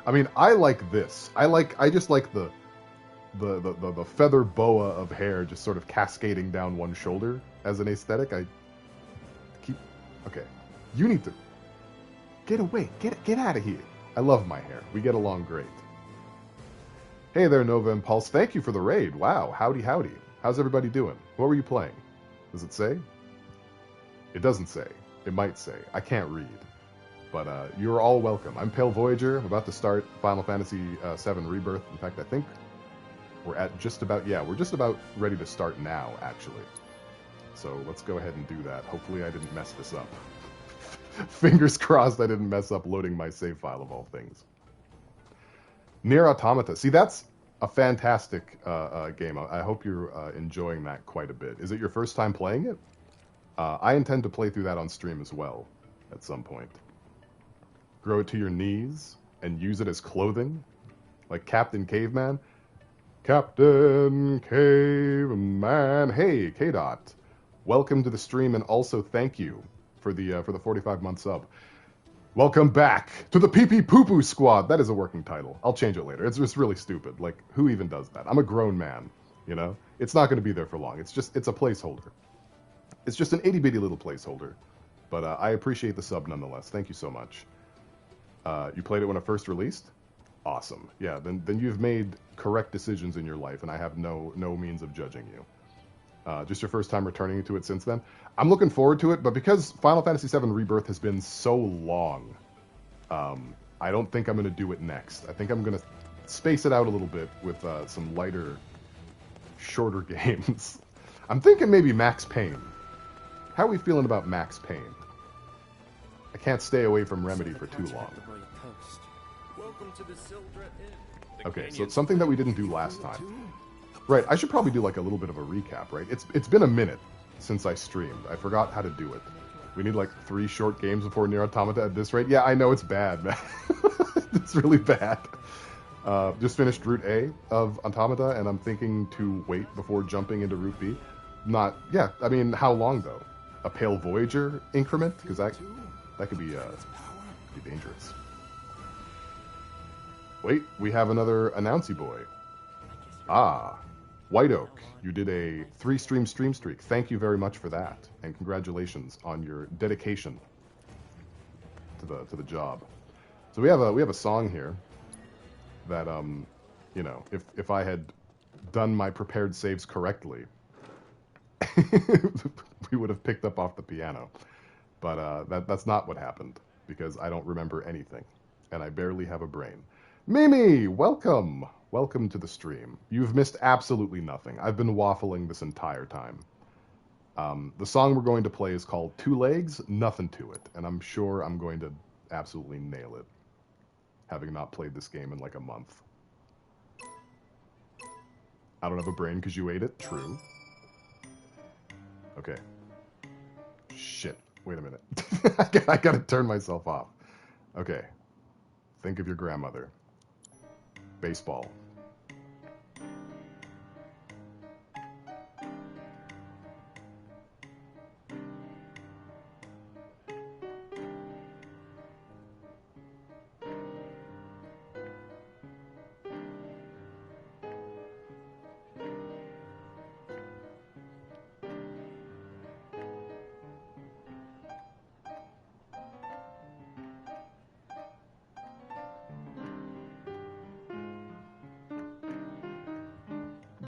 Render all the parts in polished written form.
I mean, I like this. I just like the feather boa of hair just sort of cascading down one shoulder as an aesthetic. I keep okay. You need to get away. Get out of here. I love my hair. We get along great. Hey there, Nova Impulse. Thank you for the raid. Wow, howdy howdy. How's everybody doing? What were you playing? Does it say? It doesn't say. It might say. I can't read. But you're all welcome. I'm Pale Voyager. I'm about to start Final Fantasy VII Rebirth. In fact, I think we're at just about, yeah, we're just about ready to start now, actually. So let's go ahead and do that. Hopefully I didn't mess this up. Fingers crossed I didn't mess up loading my save file of all things. Nier Automata. See, that's a fantastic game. I hope you're enjoying that quite a bit. Is it your first time playing it? I intend to play through that on stream as well at some point. Grow it to your knees and use it as clothing, like Captain Caveman. Captain Caveman. Hey, K-Dot. Welcome to the stream, and also thank you for the 45-month sub. Welcome back to the Pee Pee Poo Poo Squad. That is a working title. I'll change it later. It's just really stupid. Like, who even does that? I'm a grown man, you know? It's not going to be there for long. It's a placeholder. It's just an itty-bitty little placeholder. But I appreciate the sub nonetheless. Thank you so much. You played it when it first released? Awesome. Yeah, then you've made correct decisions in your life, and I have no means of judging you. Just your first time returning to it since then. I'm looking forward to it, but because Final Fantasy VII Rebirth has been so long, I don't think I'm going to do it next. I think I'm going to space it out a little bit with some lighter, shorter games. I'm thinking maybe Max Payne. How are we feeling about Max Payne? I can't stay away from Remedy for too long. Okay, so it's something that we didn't do last time. Right, I should probably do like a little bit of a recap, right? It's been a minute since I streamed. I forgot how to do it. We need like 3 short games before Nier Automata at this rate. Yeah, I know it's bad, man. It's really bad. Just finished Route A of Automata, and I'm thinking to wait before jumping into Route B. Yeah, I mean, how long though? A Pale Voyager increment? Because that could be dangerous. Wait, we have another announcy boy. Ah, White Oak, you did a 3-stream streak. Thank you very much for that, and congratulations on your dedication to the job. So we have a song here that you know, if I had done my prepared saves correctly, we would have picked up off the piano. But that's not what happened, because I don't remember anything, and I barely have a brain. Mimi, welcome! Welcome to the stream. You've missed absolutely nothing. I've been waffling this entire time. The song we're going to play is called Two Legs, Nothing to It, and I'm sure I'm going to absolutely nail it, having not played this game in like a month. I don't have a brain because you ate it? True. Okay. Shit. Wait a minute. I gotta turn myself off. Okay. Think of your grandmother. Baseball.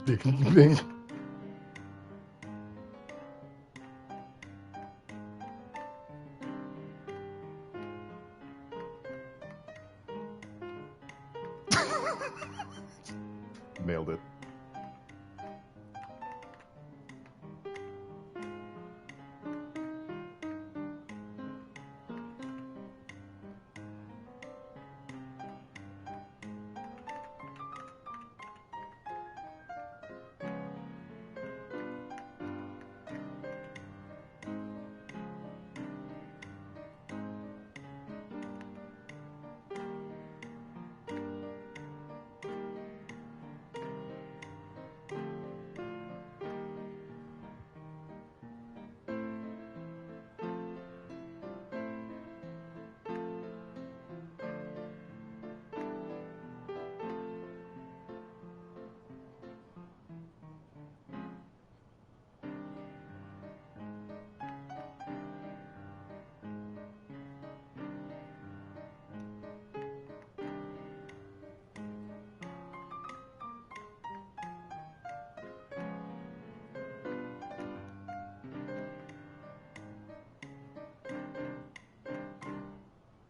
Ding, ding. Nailed it.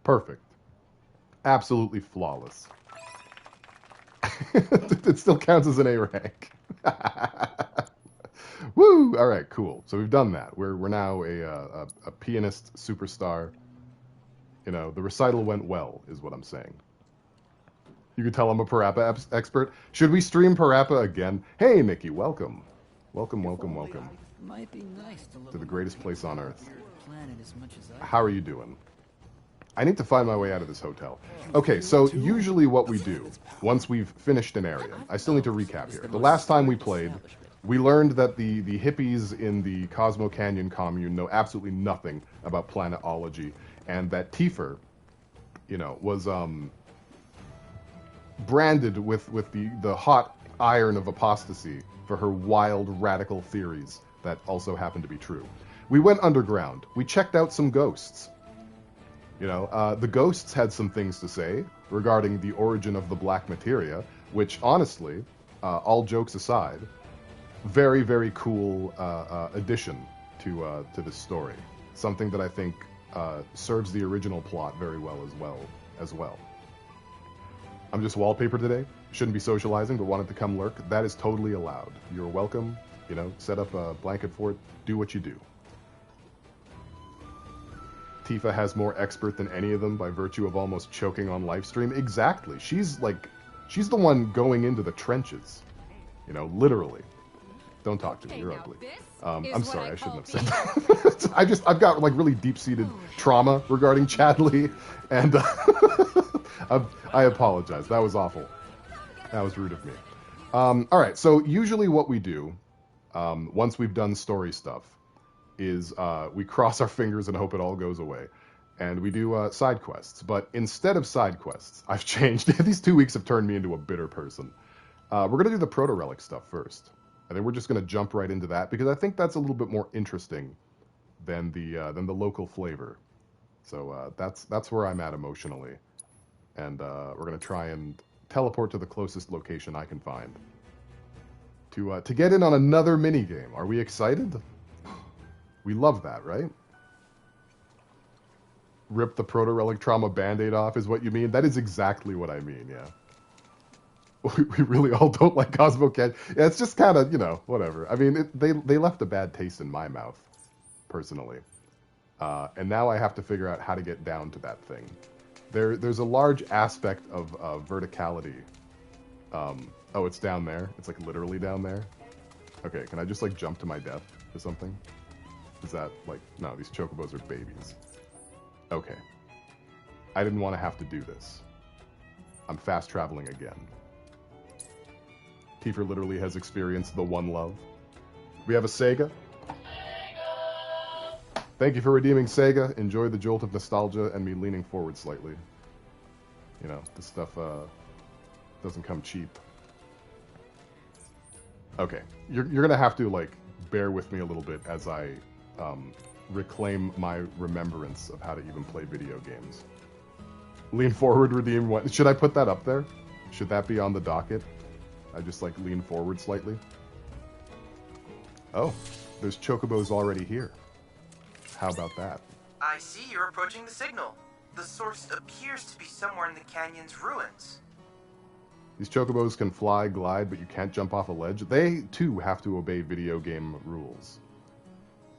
Perfect. Absolutely flawless. It still counts as an A rank. Woo! All right, cool. So we've done that. We're now a pianist superstar. You know, the recital went well, is what I'm saying. You can tell I'm a Parappa expert. Should we stream Parappa again? Hey, Nikki, welcome. Welcome, welcome, welcome. Might be nice to the greatest place on Earth. planet as much as I How are you doing? I need to find my way out of this hotel. Okay, so usually what we do, once we've finished an area, I still need to recap here. The last time we played, we learned that the hippies in the Cosmo Canyon commune know absolutely nothing about planetology, and that Tifa, you know, was branded with the hot iron of apostasy for her wild, radical theories that also happen to be true. We went underground. We checked out some ghosts. You know, the ghosts had some things to say regarding the origin of the black materia, which, honestly, all jokes aside, very, very cool addition to this story. Something that I think serves the original plot very well as well. I'm just wallpaper today. Shouldn't be socializing, but wanted to come lurk. That is totally allowed. You're welcome. You know, set up a blanket for it. Do what you do. Tifa has more expert than any of them by virtue of almost choking on livestream. Exactly. She's the one going into the trenches. You know, literally. Don't talk to me. You're ugly. I'm sorry. I shouldn't have said that. I've got like really deep-seated trauma regarding Chadley, and I apologize. That was awful. That was rude of me. All right. So usually what we do, once we've done story stuff, is we cross our fingers and hope it all goes away. And we do side quests. But instead of side quests, I've changed. These 2 weeks have turned me into a bitter person. We're going to do the proto-relic stuff first. And then we're just going to jump right into that, because I think that's a little bit more interesting than the local flavor. So that's where I'm at emotionally. And we're going to try and teleport to the closest location I can find. To get in on another minigame. Are we excited? We love that, right? Rip the proto-relic trauma band-aid off is what you mean? That is exactly what I mean, yeah. We really all don't like Cosmo Canyon. Yeah, it's just kind of, you know, whatever. I mean, they left a bad taste in my mouth, personally. And now I have to figure out how to get down to that thing. There's a large aspect of verticality. Oh, it's down there? It's like literally down there? Okay, can I just like jump to my death or something? Is that like... No, these chocobos are babies. Okay. I didn't want to have to do this. I'm fast traveling again. Tifa literally has experienced the one love. We have a Sega. Thank you for redeeming Sega. Enjoy the jolt of nostalgia and me leaning forward slightly. You know, this stuff doesn't come cheap. Okay, you're gonna have to like bear with me a little bit as I reclaim my remembrance of how to even play video games. Lean forward, redeem one. Should I put that up there? Should that be on the docket? I just like lean forward slightly. Oh, there's chocobos already here. How about that? I see you're approaching the signal. The source appears to be somewhere in the canyon's ruins. These chocobos can fly, glide, but you can't jump off a ledge. They, too, have to obey video game rules.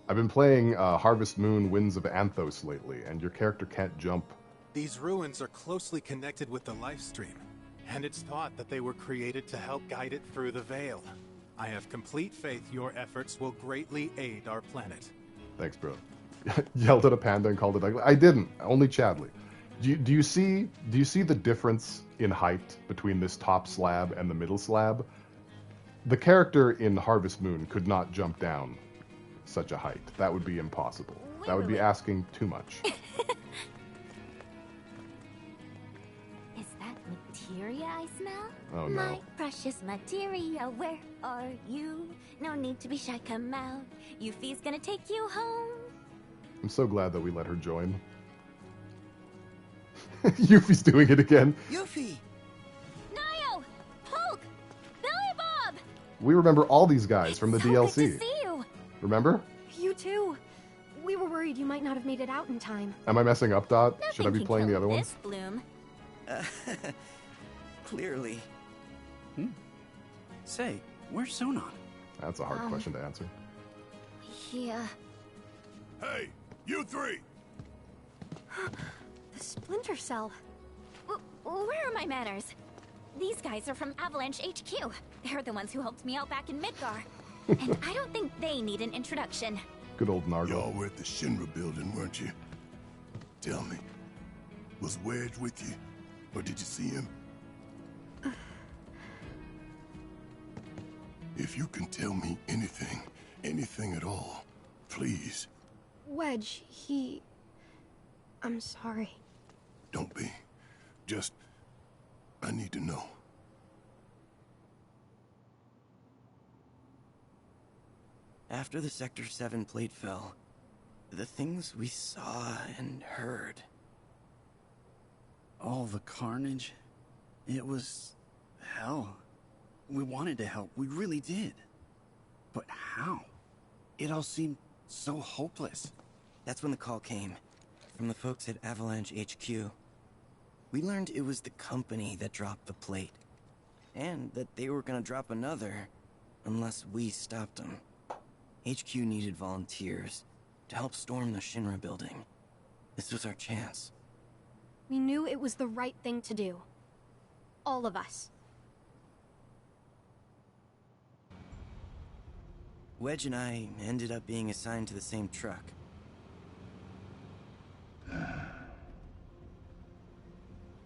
I've been playing Harvest Moon Winds of Anthos lately, and your character can't jump. These ruins are closely connected with the lifestream, and it's thought that they were created to help guide it through the veil. I have complete faith your efforts will greatly aid our planet. Thanks, bro. Yelled at a panda and called it ugly. I didn't. Only Chadley. Do you see the difference in height between this top slab and the middle slab? The character in Harvest Moon could not jump down such a height. That would be impossible. That would be asking too much. Is that materia I smell? Oh, no. My precious materia, where are you? No need to be shy, come out. Yuffie's gonna take you home. I'm so glad that we let her join. Yuffie's doing it again. Yuffie! Nio! Hulk! Billy Bob! We remember all these guys from the DLC. Good to see you. Remember? You too. We were worried worried you might not have made it out in time. Am I messing up, Dot? Nothing Should I be can playing the kill other one? this bloom. Clearly. Say, where's Sonon? That's a hard question to answer. Yeah. Hey, you three! The Splinter Cell. Where are my manners? These guys are from Avalanche HQ. They're the ones who helped me out back in Midgar. And I don't think they need an introduction. Good old Nargle. Y'all were at the Shinra building, weren't you? Tell me, was Wedge with you? Or did you see him? If you can tell me anything at all, please. Wedge, I'm sorry. Don't be. Just, I need to know. After the Sector 7 plate fell, the things we saw and heard. All the carnage. It was hell. We wanted to help, we really did. But how? It all seemed so hopeless. That's when the call came, from the folks at Avalanche HQ. We learned it was the company that dropped the plate, and that they were gonna drop another, unless we stopped them. HQ needed volunteers to help storm the Shinra building. This was our chance. We knew it was the right thing to do. All of us. Wedge and I ended up being assigned to the same truck.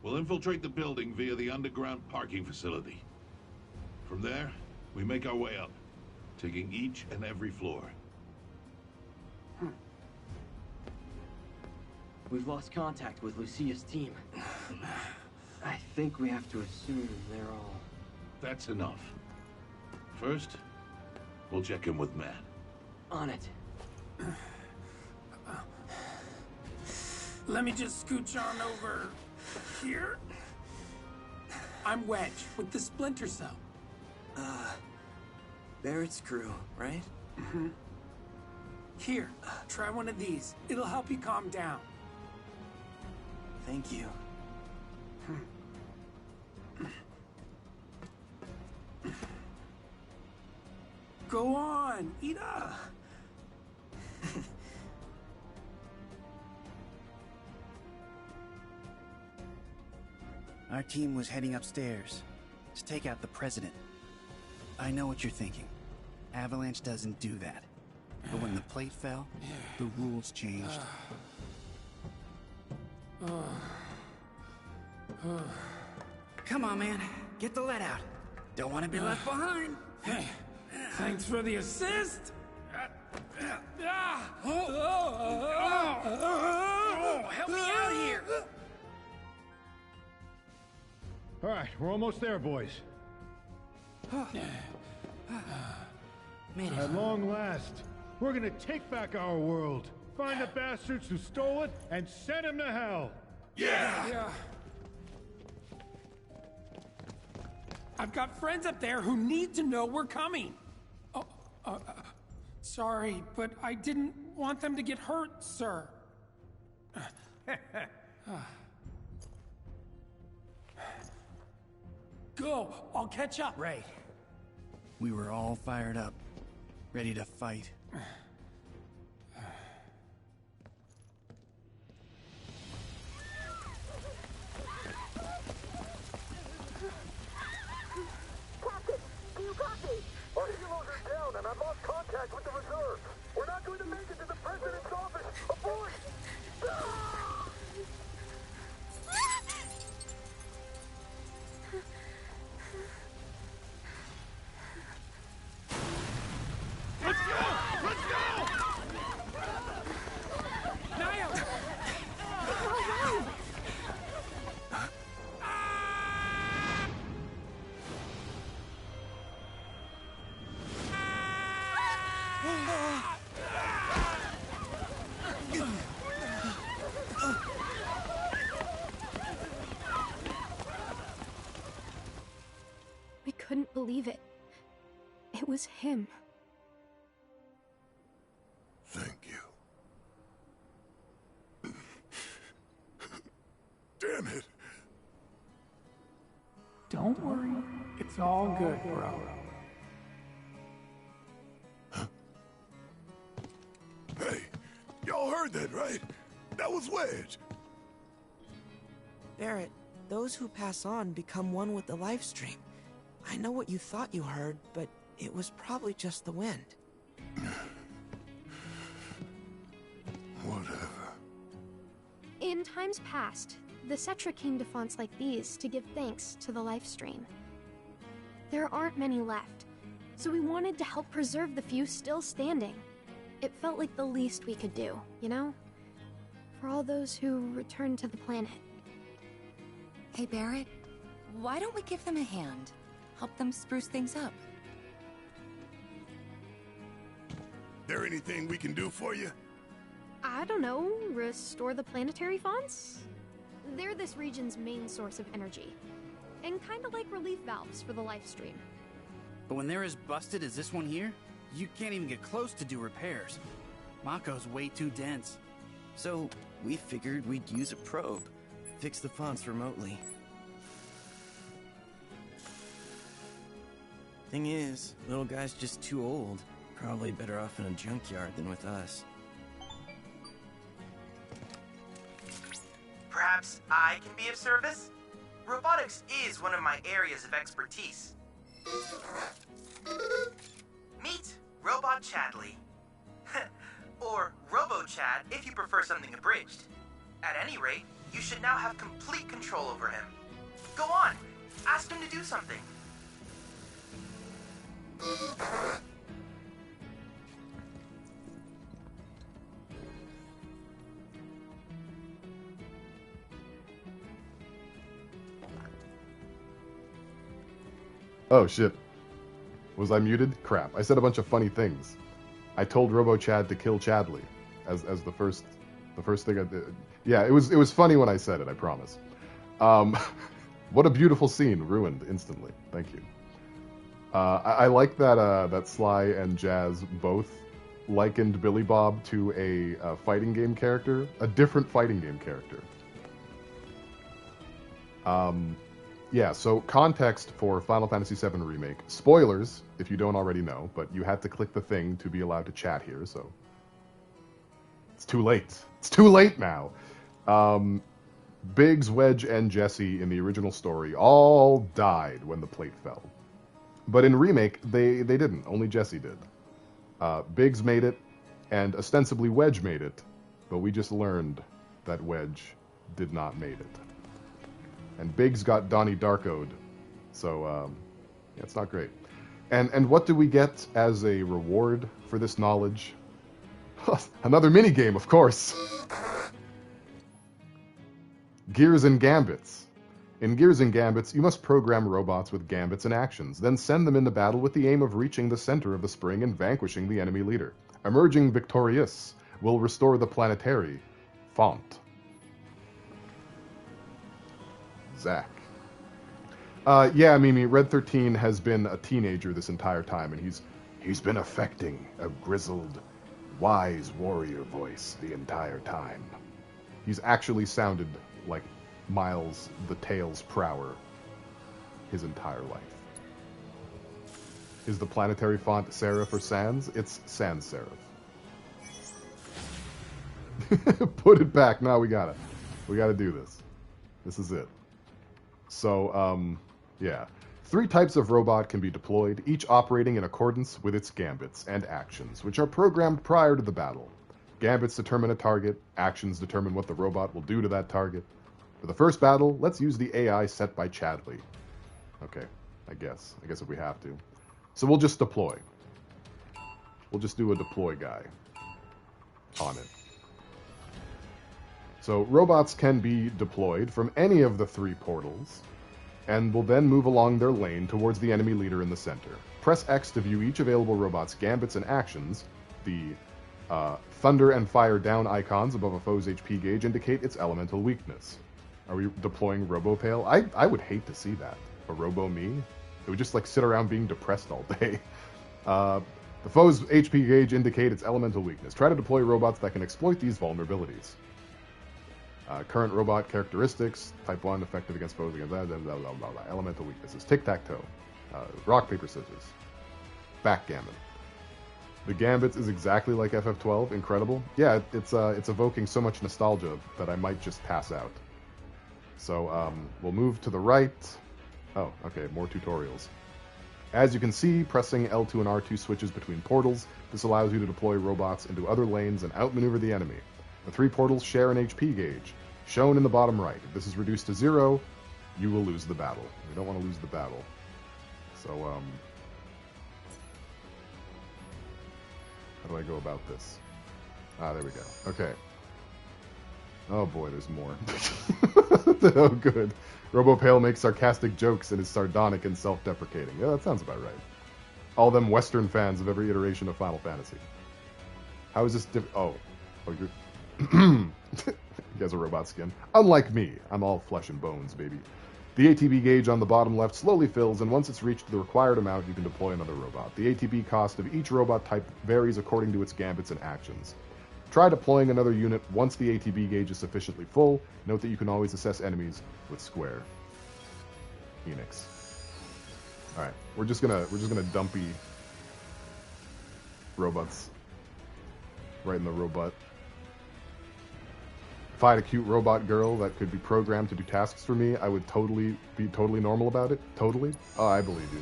We'll infiltrate the building via the underground parking facility. From there, we make our way up, taking each and every floor. We've lost contact with Lucia's team. I think we have to assume they're all... That's enough. First, we'll check in with Matt. on it. Let me just scooch on over here. I'm Wedge with the Splinter Cell. Barrett's crew, right? Mm-hmm. Here, try one of these. It'll help you calm down. Thank you. Go on, eat up. Our team was heading upstairs to take out the president. I know what you're thinking. Avalanche doesn't do that. But when the plate fell, the rules changed. Come on, man. Get the lead out. Don't want to be left behind. Hey, thanks for the assist. Help me out here. All right, we're almost there, boys. Made it. At long last, we're gonna take back our world, find the bastards who stole it, and send them to hell. Yeah. I've got friends up there who need to know we're coming. Sorry, but I didn't want them to get hurt, sir. Go, I'll catch up. Right. We were all fired up, ready to fight. Captain, do you copy? Our helos are down and I've lost contact with the reserve. We're not going to make it to the president's office. Abort! Let's go! Let's go! Niall! We couldn't believe it. It was him. Thank you. Don't worry. It's all good, bro. Hey, y'all heard that, right? That was Wedge. Barrett, those who pass on become one with the life stream. I know what you thought you heard, but it was probably just the wind. Whatever. In times past, the Cetra came to fonts like these to give thanks to the life stream. There aren't many left, so we wanted to help preserve the few still standing. It felt like the least we could do, you know? For all those who returned to the planet. Hey, Barrett, why don't we give them a hand? Help them spruce things up. There anything we can do for you? I don't know, restore the planetary fonts? They're this region's main source of energy. And kinda like relief valves for the life stream. But when they're as busted as this one here, you can't even get close to do repairs. Mako's way too dense. So, we figured we'd use a probe, fix the fonts remotely. Thing is, little guy's just too old. Probably better off in a junkyard than with us. Perhaps I can be of service? Robotics is one of my areas of expertise. Meet Robot Chadley. Or Robo-Chad if you prefer something abridged. At any rate, you should now have complete control over him. Go on, ask him to do something. Oh shit. Was I muted? Crap. I said a bunch of funny things. I told Robo-Chad to kill Chadley as the first thing I did. Yeah, it was funny when I said it, I promise. What a beautiful scene, ruined instantly. Thank you. I like that Sly and Jazz both likened Billy Bob to a fighting game character, a different fighting game character. Yeah, so context for Final Fantasy VII Remake. Spoilers, if you don't already know, but you had to click the thing to be allowed to chat here, so... It's too late. It's too late now! Biggs, Wedge, and Jesse in the original story all died when the plate fell. But in Remake, they didn't. Only Jesse did. Biggs made it, and ostensibly Wedge made it, but we just learned that Wedge did not made it. And Biggs got Donnie Darko'd, so yeah, it's not great. And what do we get as a reward for this knowledge? Another minigame, of course! Gears and Gambits. In Gears and Gambits, you must program robots with gambits and actions, then send them into battle with the aim of reaching the center of the spring and vanquishing the enemy leader. Emerging victorious will restore the planetary font. Zack. Yeah, Mimi, Red 13 has been a teenager this entire time, and he's been affecting a grizzled, wise warrior voice the entire time. He's actually sounded like Miles the Tails Prower his entire life. Is the planetary font serif or sans? It's sans serif. Put it back. No, we gotta do this. This is it. So, yeah. 3 types of robot can be deployed, each operating in accordance with its gambits and actions, which are programmed prior to the battle. Gambits determine a target, actions determine what the robot will do to that target. For the first battle, let's use the AI set by Chadley. Okay, I guess if we have to. So we'll just deploy. We'll just do a deploy guy on it. So robots can be deployed from any of the 3 portals, and will then move along their lane towards the enemy leader in the center. Press X to view each available robot's gambits and actions. The thunder and fire down icons above a foe's HP gauge indicate its elemental weakness. Are we deploying Robo-Pale? I would hate to see that. A Robo-Me? It would just like sit around being depressed all day. The foe's HP gauge indicate its elemental weakness. Try to deploy robots that can exploit these vulnerabilities. Current robot characteristics: Type 1, effective against foes, against blah, blah, blah, blah, blah, blah. Elemental weaknesses: tic-tac-toe, rock, paper, scissors, backgammon. The Gambits is exactly like FF12, incredible. Yeah, it's evoking so much nostalgia that I might just pass out. So we'll move to the right. Oh, okay, more tutorials. As you can see, pressing L2 and R2 switches between portals. This allows you to deploy robots into other lanes and outmaneuver the enemy. The 3 portals share an HP gauge, shown in the bottom right. If this is reduced to 0, you will lose the battle. We don't want to lose the battle. So, how do I go about this? Ah, there we go. Okay. Oh boy, there's more. Oh, good. RoboPale makes sarcastic jokes and is sardonic and self-deprecating. Yeah, that sounds about right. All them Western fans of every iteration of Final Fantasy. How is this Oh, you're... You guys are robot skin. Unlike me, I'm all flesh and bones, baby. The ATB gauge on the bottom left slowly fills, and once it's reached the required amount, you can deploy another robot. The ATB cost of each robot type varies according to its gambits and actions. Try deploying another unit once the ATB gauge is sufficiently full. Note that you can always assess enemies with square. Phoenix. All right, we're just gonna dumpy robots right in the robot. If I had a cute robot girl that could be programmed to do tasks for me, I would be totally normal about it. Totally. Oh, I believe you.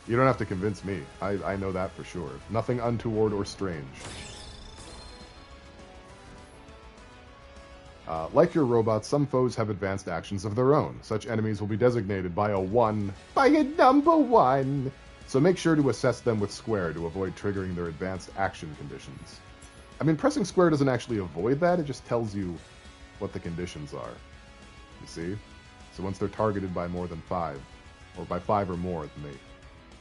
You don't have to convince me. I know that for sure. Nothing untoward or strange. Like your robots, some foes have advanced actions of their own. Such enemies will be designated by a number 1. So make sure to assess them with square to avoid triggering their advanced action conditions. I mean, pressing square doesn't actually avoid that, it just tells you what the conditions are. You see? So once they're targeted by more than 5, or by 5 or more, then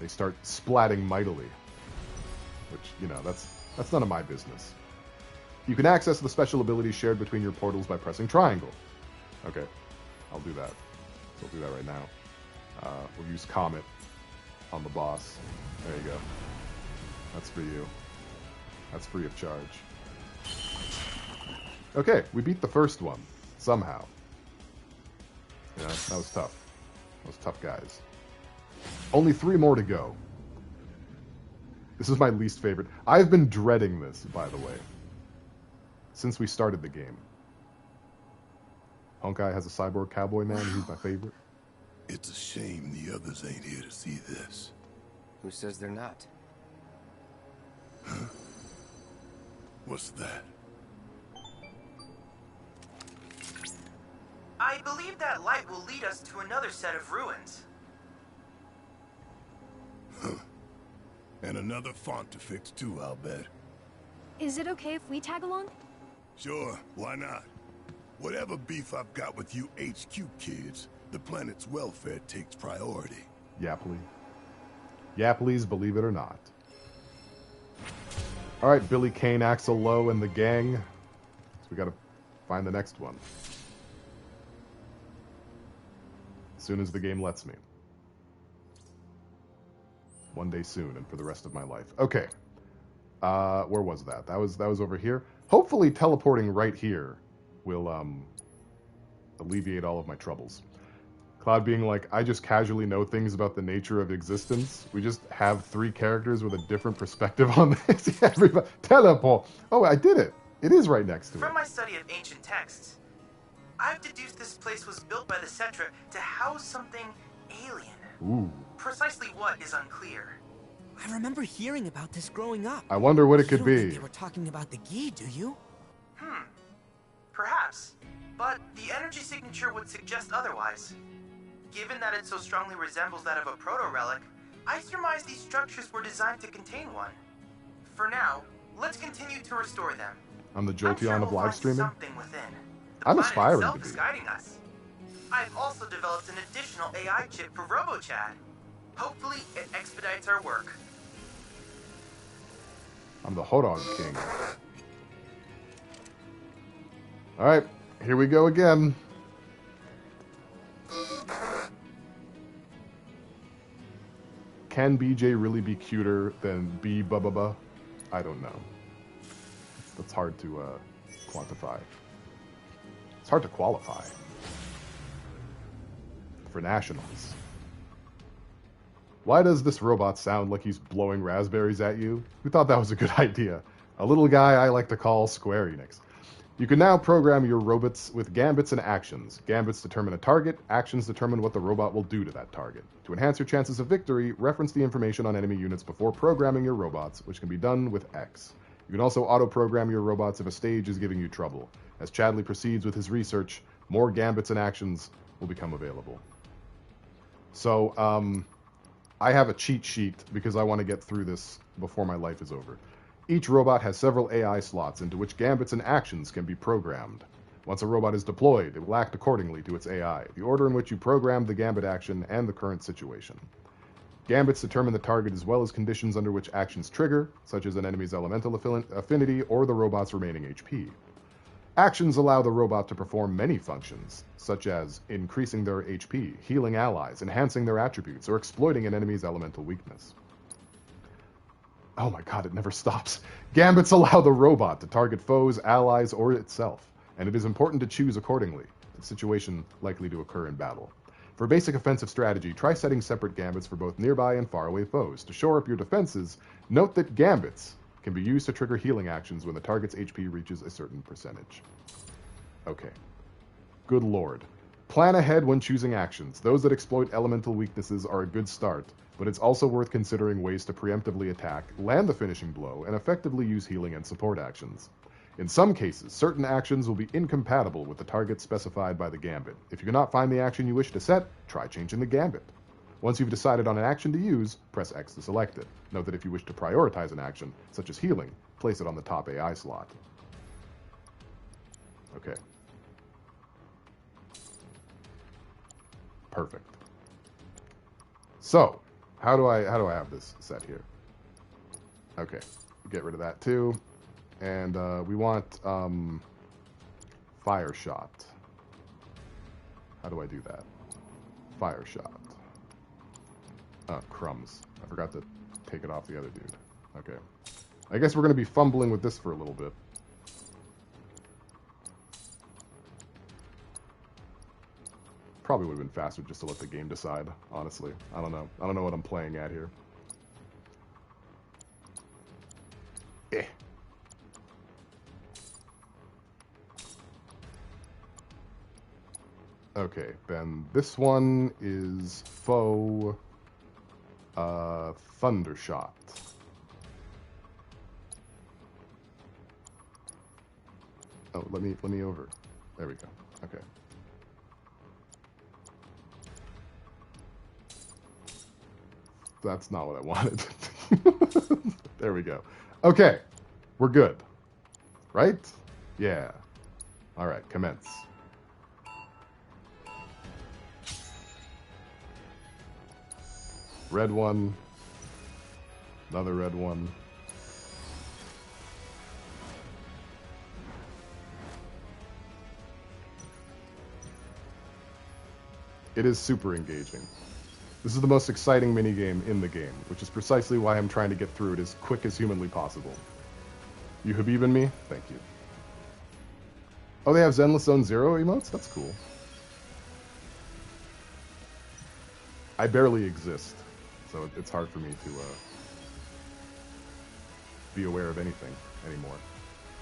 they start splatting mightily. Which, you know, that's none of my business. You can access the special abilities shared between your portals by pressing triangle. Okay, I'll do that. So I'll do that right now. We'll use Comet on the boss. There you go. That's for you. That's free of charge. Okay, we beat the first one. Somehow. Yeah, that was tough. Those tough guys. Only 3 more to go. This is my least favorite. I've been dreading this, by the way, since we started the game. Honkai has a cyborg cowboy man. He's my favorite. It's a shame the others ain't here to see this. Who says they're not? Huh? What's that? I believe that light will lead us to another set of ruins. Huh. And another font to fix too, I'll bet. Is it okay if we tag along? Sure, why not? Whatever beef I've got with you HQ kids, the planet's welfare takes priority. Yeah, please. Yeah, please, believe it or not. Alright, Billy Kane, Axel Lowe, and the gang. So we gotta find the next one. As soon as the game lets me. One day soon, and for the rest of my life. Okay. Where was that? That was over here. Hopefully teleporting right here will alleviate all of my troubles. Cloud being like, I just casually know things about the nature of existence. We just have 3 characters with a different perspective on this. Everybody, teleport. Oh, I did it. It is right next to it. From my study of ancient texts, I've deduced this place was built by the Cetra to house something alien. Ooh. Precisely what is unclear. I remember hearing about this growing up. I wonder what it could You don't be. think they were talking about the Gi, do you? Perhaps. But the energy signature would suggest otherwise. Given that it so strongly resembles that of a proto-relic, I surmise these structures were designed to contain one. For now, let's continue to restore them. I'm the Jolteon of live streaming. Something within. The I'm planet aspiring itself to be. is guiding us. I've also developed an additional AI chip for RoboChad. Hopefully, it expedites our work. I'm the Hodog King. Alright, here we go again. Can BJ really be cuter than B Bubba? I don't know. That's hard to quantify. It's hard to qualify for nationals. Why does this robot sound like he's blowing raspberries at you? Who thought that was a good idea? A little guy I like to call Square Enix. You can now program your robots with gambits and actions. Gambits determine a target, actions determine what the robot will do to that target. To enhance your chances of victory, reference the information on enemy units before programming your robots, which can be done with X. You can also auto-program your robots if a stage is giving you trouble. As Chadley proceeds with his research, more gambits and actions will become available. So, I have a cheat sheet because I want to get through this before my life is over. Each robot has several AI slots into which gambits and actions can be programmed. Once a robot is deployed, it will act accordingly to its AI, the order in which you program the gambit action, and the current situation. Gambits determine the target as well as conditions under which actions trigger, such as an enemy's elemental affinity or the robot's remaining HP. Actions allow the robot to perform many functions, such as increasing their HP, healing allies, enhancing their attributes, or exploiting an enemy's elemental weakness. Oh my god, it never stops. Gambits allow the robot to target foes, allies, or itself, and it is important to choose accordingly, the situation likely to occur in battle. For basic offensive strategy, try setting separate gambits for both nearby and faraway foes. To shore up your defenses, note that gambits can be used to trigger healing actions when the target's HP reaches a certain percentage. Okay. Good lord. Plan ahead when choosing actions. Those that exploit elemental weaknesses are a good start, but it's also worth considering ways to preemptively attack, land the finishing blow, and effectively use healing and support actions. In some cases, certain actions will be incompatible with the target specified by the gambit. If you cannot find the action you wish to set, try changing the gambit. Once you've decided on an action to use, press X to select it. Note that if you wish to prioritize an action, such as healing, place it on the top AI slot. Okay. Perfect. So, how do I have this set here? Okay, get rid of that too. And we want fire shot. How do I do that? Fire shot. Oh, crumbs. I forgot to take it off the other dude. Okay. I guess we're going to be fumbling with this for a little bit. Probably would have been faster just to let the game decide, honestly. I don't know. I don't know what I'm playing at here. Eh. Okay, Ben. This one is faux Thundershot. Oh, let me over. There we go. Okay. That's not what I wanted. There we go. Okay. We're good. Right? Yeah. All right, commence. Red one. Another red one. It is super engaging. This is the most exciting minigame in the game, which is precisely why I'm trying to get through it as quick as humanly possible. You Habib and me? Thank you. Oh, they have Zenless Zone Zero emotes? That's cool. I barely exist, so it's hard for me to be aware of anything anymore.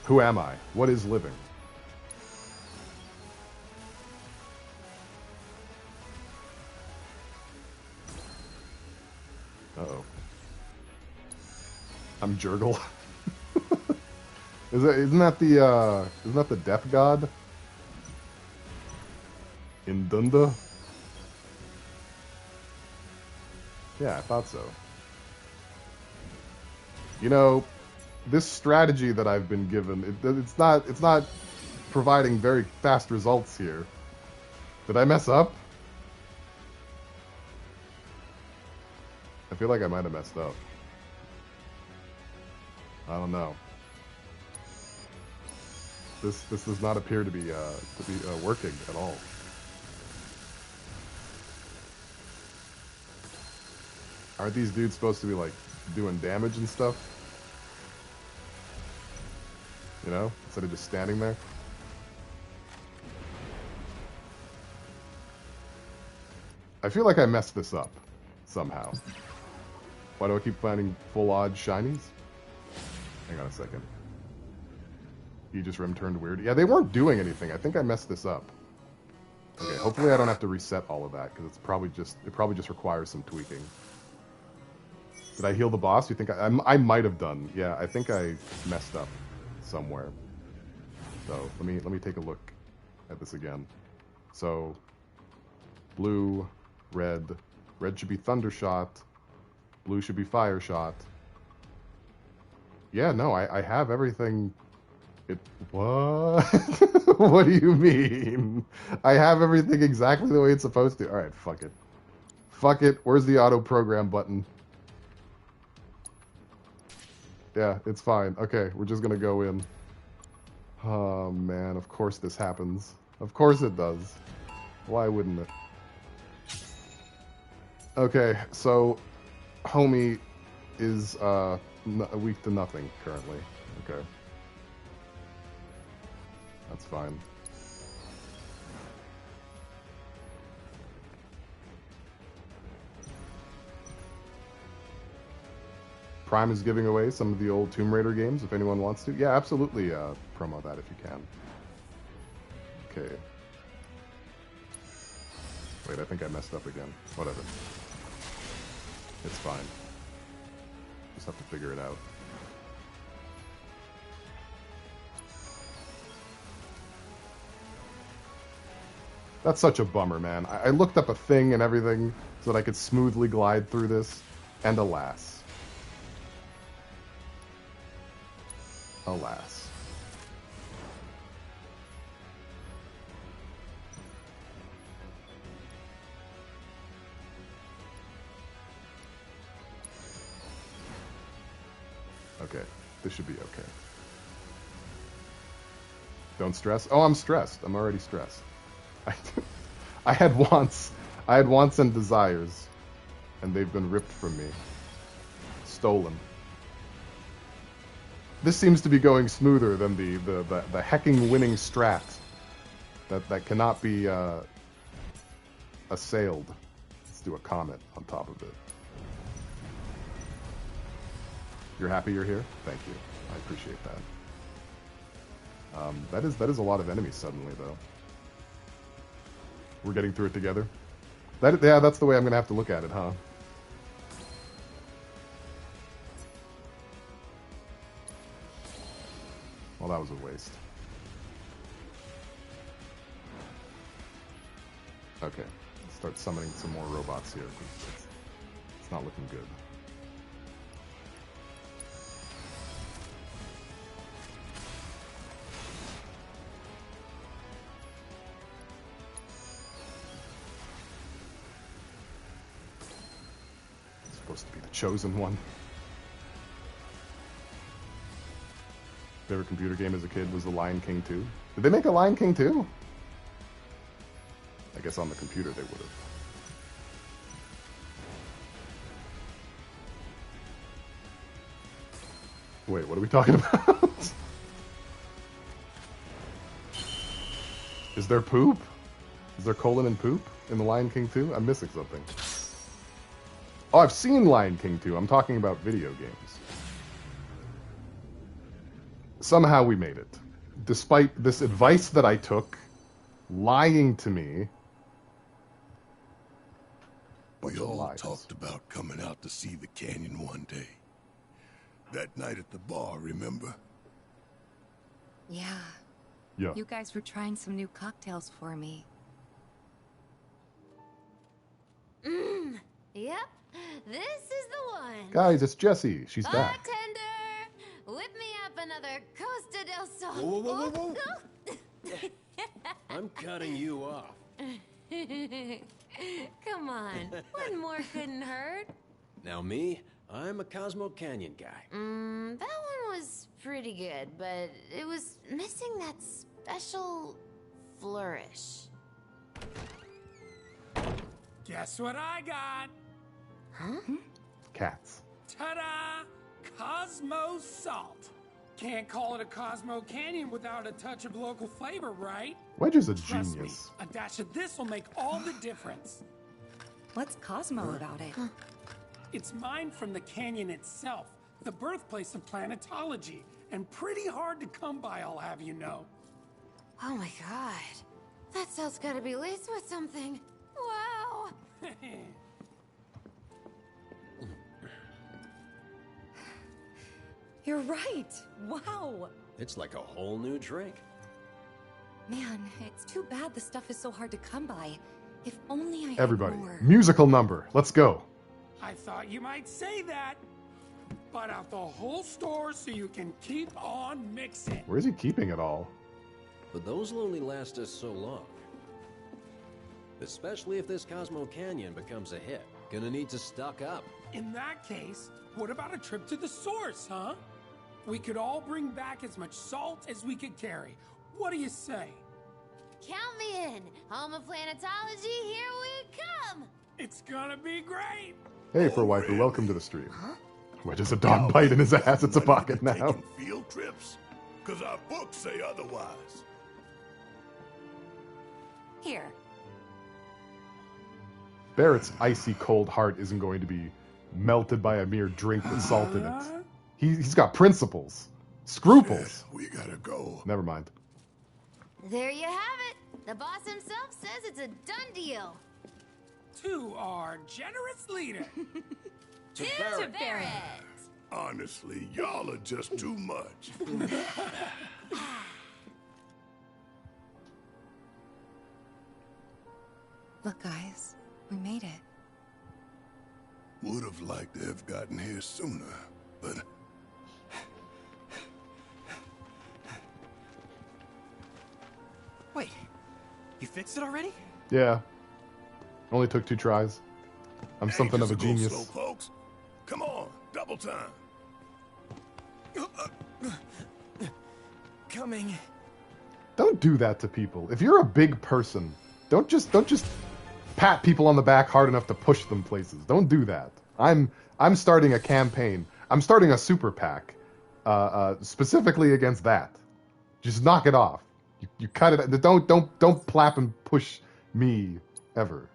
Who am I? What is living? Uh-oh. I'm Jurgle. Isn't that the death god? In Dunda? Yeah, I thought so. You know, this strategy that I've been given, it's not providing very fast results here. Did I mess up? I feel like I might have messed up. I don't know. This does not appear to be working at all. Aren't these dudes supposed to be like doing damage and stuff? You know, instead of just standing there. I feel like I messed this up somehow. Why do I keep finding full odd shinies? Hang on a second. Aegis Rim turned weird. Yeah, they weren't doing anything. I think I messed this up. Okay, hopefully I don't have to reset all of that, because it probably just requires some tweaking. Did I heal the boss? You think I might have done? Yeah, I think I messed up somewhere. So let me take a look at this again. So blue, red should be thunder shot, blue should be fire shot. Yeah, no, I have everything. What? What do you mean? I have everything exactly the way it's supposed to. All right, fuck it. Fuck it. Where's the auto program button? Yeah, it's fine. Okay, we're just gonna go in. Oh man, of course this happens. Of course it does. Why wouldn't it? Okay, so homie is weak to nothing currently. Okay. That's fine. Prime is giving away some of the old Tomb Raider games if anyone wants to. Yeah, absolutely promo that if you can. Okay. Wait, I think I messed up again. Whatever. It's fine. Just have to figure it out. That's such a bummer, man. I looked up a thing and everything so that I could smoothly glide through this, and alas. Alas. Okay, this should be okay. Don't stress. Oh, I'm stressed. I'm already stressed. I had wants and desires, and they've been ripped from me. Stolen. This seems to be going smoother than the hecking winning strat that cannot be assailed. Let's do a comment on top of it. You're happy you're here? Thank you. I appreciate that. That is a lot of enemies suddenly, though. We're getting through it together. Yeah, that's the way I'm gonna have to look at it, huh? Well, that was a waste. Okay, let's start summoning some more robots here. It's not looking good. Supposed to be the chosen one. Favorite computer game as a kid was The Lion King 2. Did they make a Lion King 2? I guess on the computer they would have. Wait, what are we talking about? Is there poop? Is there colon and poop in The Lion King 2? I'm missing something. Oh, I've seen Lion King 2. I'm talking about video games. Somehow we made it. Despite this advice that I took, lying to me. We all talked about coming out to see the canyon one day. That night at the bar, remember? Yeah. Yeah. You guys were trying some new cocktails for me. Yep. This is the one. Guys, it's Jessie. She's back. Bartender, whip me up another Costa del Sol. Whoa, whoa, whoa, whoa. I'm cutting you off. Come on, one more couldn't hurt. Now me, I'm a Cosmo Canyon guy. That one was pretty good, but it was missing that special flourish. Guess what I got? Huh? Cats. Ta-da! Cosmo Salt. Can't call it a Cosmo Canyon without a touch of local flavor, right? Wedge is a Trust genius. me, a dash of this will make all the difference. What's Cosmo about it? It's mined from the canyon itself, the birthplace of planetology, and pretty hard to come by, I'll have you know. Oh my god. That cell's gotta be laced with something. Wow. You're right. Wow. It's like a whole new drink. Man, it's too bad the stuff is so hard to come by. If only I had Everybody, more. musical number. Let's go. I thought you might say that. Butt out the whole store so you can keep on mixing. Where is he keeping it all? But those will only last us so long. Especially if this Cosmo Canyon becomes a hit. Gonna need to stock up. In that case, what about a trip to the source, huh? We could all bring back as much salt as we could carry. What do you say? Count me in. Home of planetology, here we come. It's gonna be great. Hey, for waifu, welcome to the stream. Why does a dog bite in his ass? It's a pocket now. Field trips? Because our books say otherwise. Here. Barrett's icy cold heart isn't going to be melted by a mere drink with salt in it. He's got principles. Scruples. We gotta go. Never mind. There you have it. The boss himself says it's a done deal. To our generous leader. To Barrett. Honestly, y'all are just too much. Look, guys, we made it. Would have liked to have gotten here sooner, but... Wait, you fixed it already? Yeah. Only took 2 tries. I'm something of a Just go genius. slow, folks. Come on, double time. Coming. Don't do that to people. If you're a big person, don't just pat people on the back hard enough to push them places. Don't do that. I'm starting a campaign. I'm starting a super PAC, specifically against that. Just knock it off. You cut it. Don't plap and push me ever.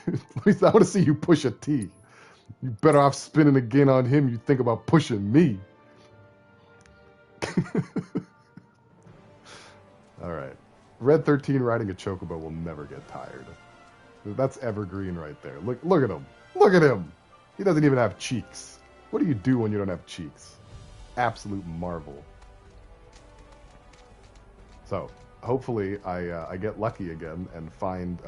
At least I want to see you push a T. You better off spinning again on him. You think about pushing me. All right. Red 13 riding a chocobo will never get tired. That's evergreen right there. Look at him. Look at him. He doesn't even have cheeks. What do you do when you don't have cheeks? Absolute marvel. So, hopefully I get lucky again and find...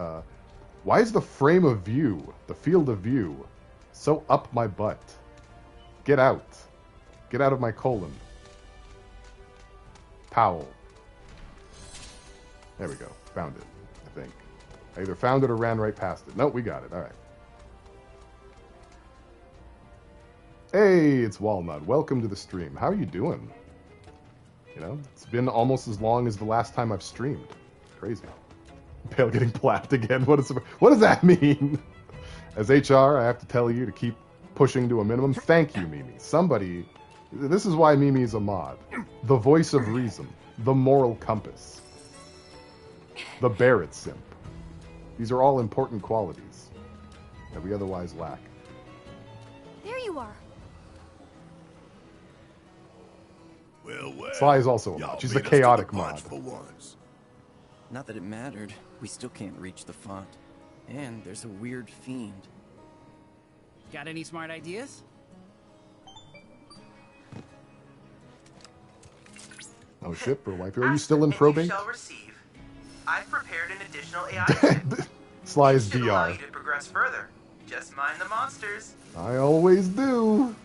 why is the frame of view, the field of view, so up my butt? Get out. Get out of my colon. Powell. There we go. Found it, I think. I either found it or ran right past it. Nope, we got it. All right. Hey, it's Walnut. Welcome to the stream. How are you doing? You know, it's been almost as long as the last time I've streamed. Crazy. Pale getting plapped again. What does that mean? As HR, I have to tell you to keep pushing to a minimum. Thank you, Mimi. Somebody... This is why Mimi is a mod. The voice of reason. The moral compass. The Barrett simp. These are all important qualities that we otherwise lack. There you are. Well, Sly is also a mod. She's the chaotic mod. For once. Not that it mattered. We still can't reach the font. And there's a weird fiend. Got any smart ideas? Oh shit, bro, wife. Are you still in probate? You shall receive. I've prepared an additional AI chip. Sly is Should allow you DR. to progress further. Just mind the monsters. I always do.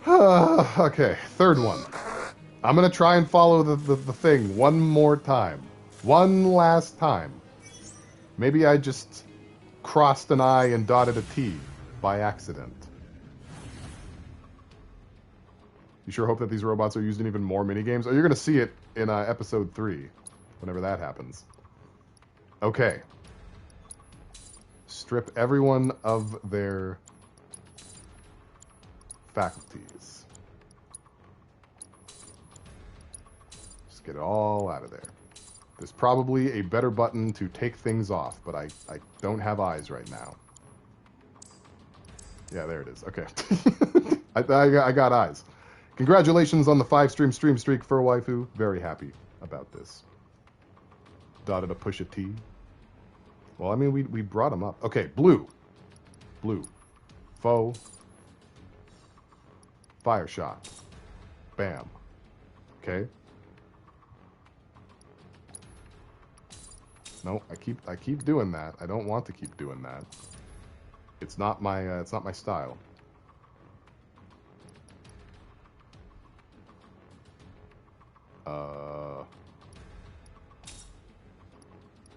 Okay, third one. I'm gonna try and follow the thing one more time. One last time. Maybe I just crossed an I and dotted a T by accident. You sure hope that these robots are used in even more minigames? Oh, you're gonna see it in episode 3, whenever that happens. Okay. Strip everyone of their faculties. Just Get it all out of there. There's probably a better button to take things off, but I don't have eyes right now. Yeah, there it is. Okay. I got eyes. Congratulations on the 5-stream streak for waifu. Very happy about this. Dotted a push a T. Well, I mean, we brought him up. Okay, blue. Blue. Foe. Fire shot. Bam. Okay. No, I keep doing that. I don't want to keep doing that. It's not my style.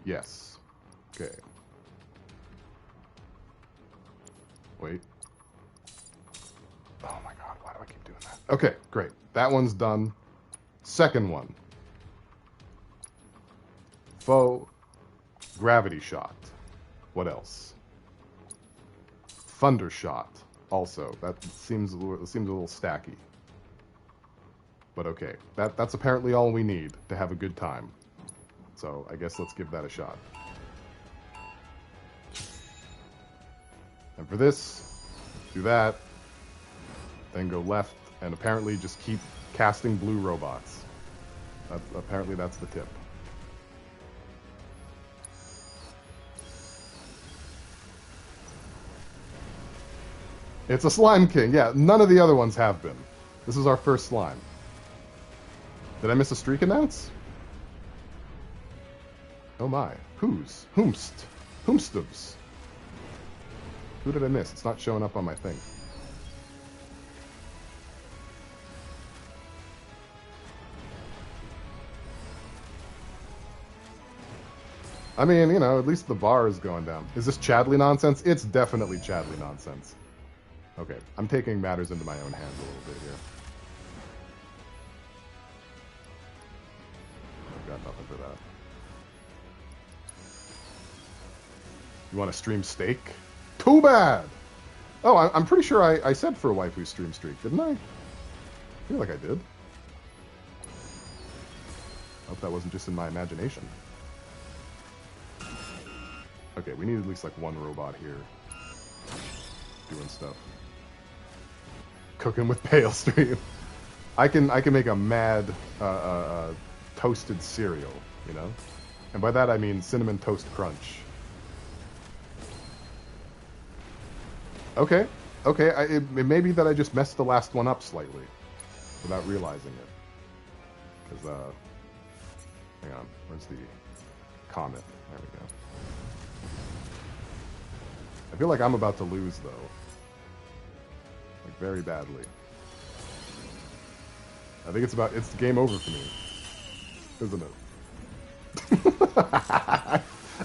Yes. Okay. Wait. Oh my god, why do I keep doing that? Okay, great. That one's done. Second one. Foe. Gravity shot. What else? Thunder shot. Also, that seems a little stacky. But okay, that's apparently all we need to have a good time. So I guess let's give that a shot. And for this, do that, then go left, and apparently just keep casting blue robots. Apparently that's the tip. It's a Slime King. Yeah, none of the other ones have been. This is our first slime. Did I miss a streak announce? Oh my. Whose? Whomst? Whomstubs? Who did I miss? It's not showing up on my thing. I mean, you know, at least the bar is going down. Is this Chadley nonsense? It's definitely Chadley nonsense. Okay, I'm taking matters into my own hands a little bit here. I've got nothing for that. You want to stream steak? Too bad! Oh, I'm pretty sure I said for a waifu stream streak, didn't I? I feel like I did. I hope that wasn't just in my imagination. Okay, we need at least like one robot here doing stuff. Cooking with pale stream. I can make a mad toasted cereal, you know, and by that I mean cinnamon toast crunch. Okay, it may be that I just messed the last one up slightly without realizing it. Because hang on, where's the comment? There we go. I feel like I'm about to lose though. Like, very badly. I think it's game over for me. Isn't it?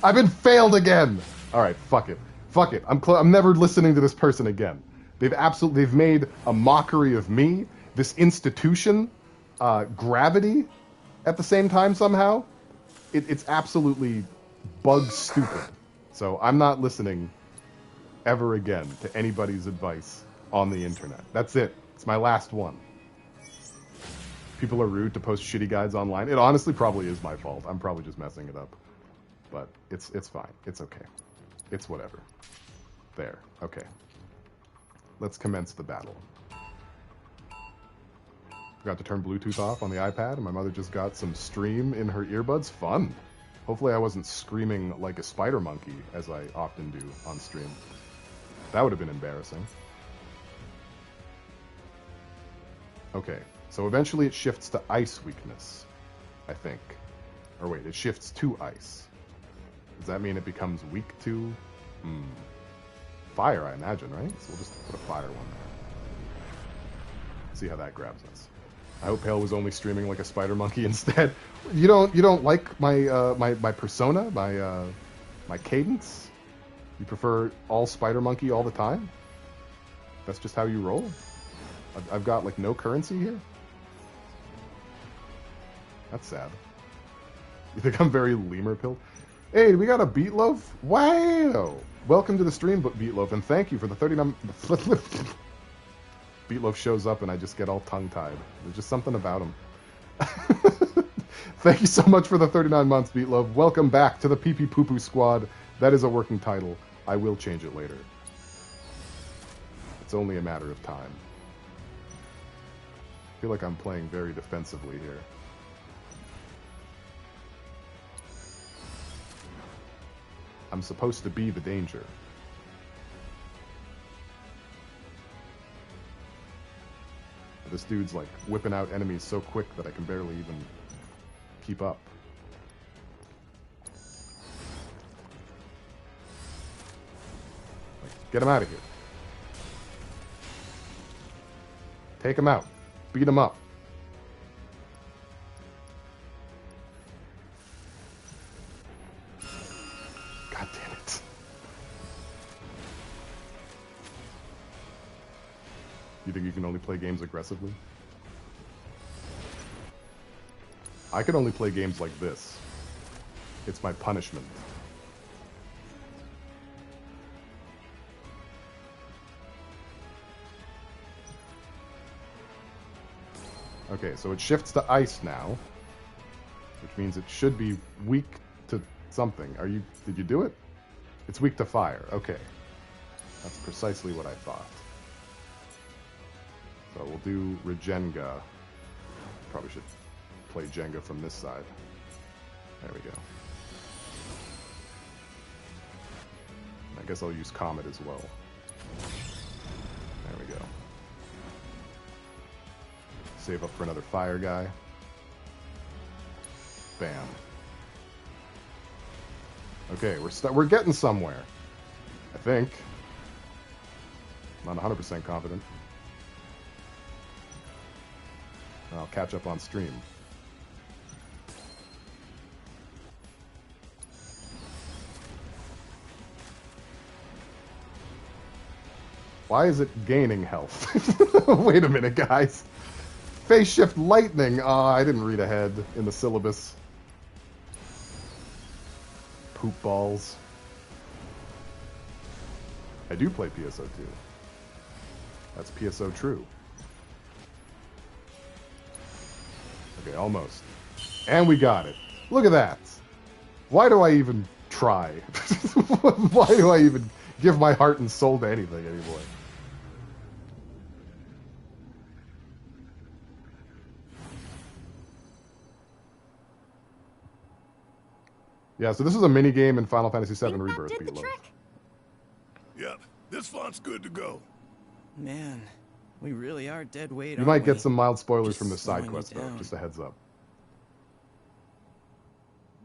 I've been failed again! Alright, fuck it. Fuck it. I'm never listening to this person again. They've made a mockery of me, this institution, gravity, at the same time somehow. It's absolutely bug stupid. So I'm not listening ever again to anybody's advice on the internet. That's it. It's my last one. People are rude to post shitty guides online. It honestly probably is my fault. I'm probably just messing it up. But it's fine. It's okay. It's whatever. There. Okay. Let's commence the battle. Forgot to turn Bluetooth off on the iPad, and my mother just got some stream in her earbuds. Fun. Hopefully I wasn't screaming like a spider monkey, as I often do on stream. That would have been embarrassing. Okay, so eventually it shifts to ice weakness, I think. Or wait, it shifts to ice. Does that mean it becomes weak to... fire, I imagine, right? So we'll just put a fire one there. See how that grabs us. I hope Hale was only streaming like a spider monkey instead. You don't like my my persona, my cadence? You prefer all spider monkey all the time? That's just how you roll? I've got like no currency here? That's sad. You think I'm very lemur pilled? Hey, we got a Beatloaf? Wow! Welcome to the stream, Beatloaf, and thank you for the 39... Beatloaf shows up and I just get all tongue-tied. There's just something about him. Thank you so much for the 39 months, Meatloaf. Welcome back to the Pee Pee Poo Poo Squad. That is a working title. I will change it later. It's only a matter of time. I feel like I'm playing very defensively here. I'm supposed to be the danger. This dude's like whipping out enemies so quick that I can barely even keep up. Like, get him out of here. Take him out. Beat him up. God damn it. You think you can only play games aggressively? I can only play games like this. It's my punishment. Okay, so it shifts to ice now, which means it should be weak to something. Did you do it? It's weak to fire. Okay. That's precisely what I thought. So we'll do Regenga. Probably should play Jenga from this side. There we go. I guess I'll use Comet as well. There we go. Save up for another fire guy. Bam. Okay, we're getting somewhere. I think. Not 100% confident. I'll catch up on stream. Why is it gaining health? Wait a minute, guys. Phase shift lightning. I didn't read ahead in the syllabus. Poop balls. I do play PSO2. That's PSO true. Okay, almost. And we got it. Look at that. Why do I even try? Why do I even give my heart and soul to anything anymore? Yeah, so this is a mini game in Final Fantasy VII Rebirth. Yep, this font's good to go. Man, we really are dead weight. You might get some mild spoilers from the side quest, though. Just a heads up.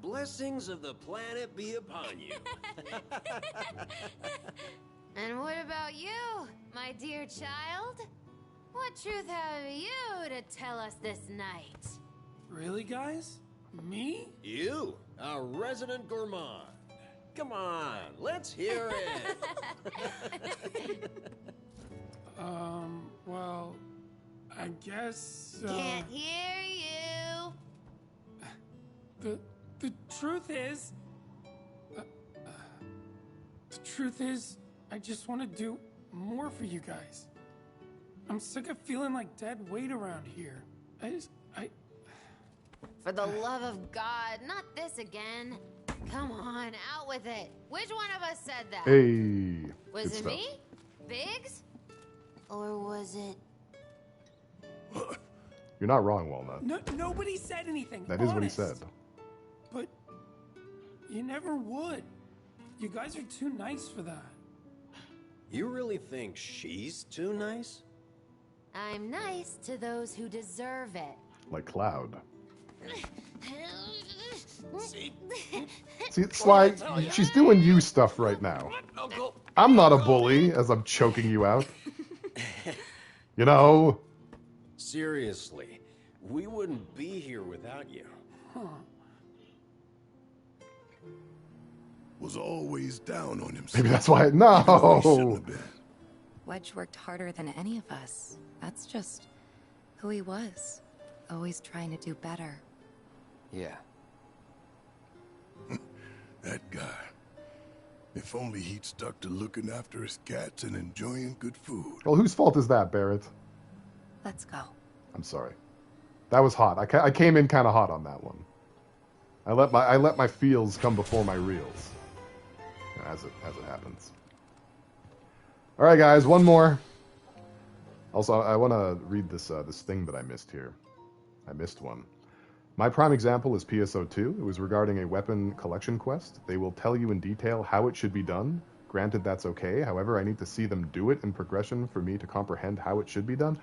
Blessings of the planet be upon you. And what about you, my dear child? What truth have you to tell us this night? Really, guys? Me? You, our resident gourmand. Come on, let's hear it. Well, I guess... Can't hear you. The truth is... the truth is, I just want to do more for you guys. I'm sick of feeling like dead weight around here. For the love of God, not this again. Come on, out with it. Which one of us said that? Hey. Was it me? Biggs? Or was it... You're not wrong, Walnut. No, nobody said anything. That is what he said. But you never would. You guys are too nice for that. You really think she's too nice? I'm nice to those who deserve it. Like Cloud. See, Sly, she's doing you stuff right now. I'm not a bully, as I'm choking you out. You know? Seriously, we wouldn't be here without you. Was always down on himself. Maybe that's why. No! Wedge worked harder than any of us. That's just who he was. Always trying to do better. Yeah. That guy. If only he'd stuck to looking after his cats and enjoying good food. Well, whose fault is that, Barrett? Let's go. I'm sorry. That was hot. I came in kind of hot on that one. I let my feels come before my reels, as it happens. All right, guys, one more. Also, I want to read this thing that I missed here. I missed one. My prime example is PSO2. It was regarding a weapon collection quest. They will tell you in detail how it should be done. Granted, that's okay. However, I need to see them do it in progression for me to comprehend how it should be done.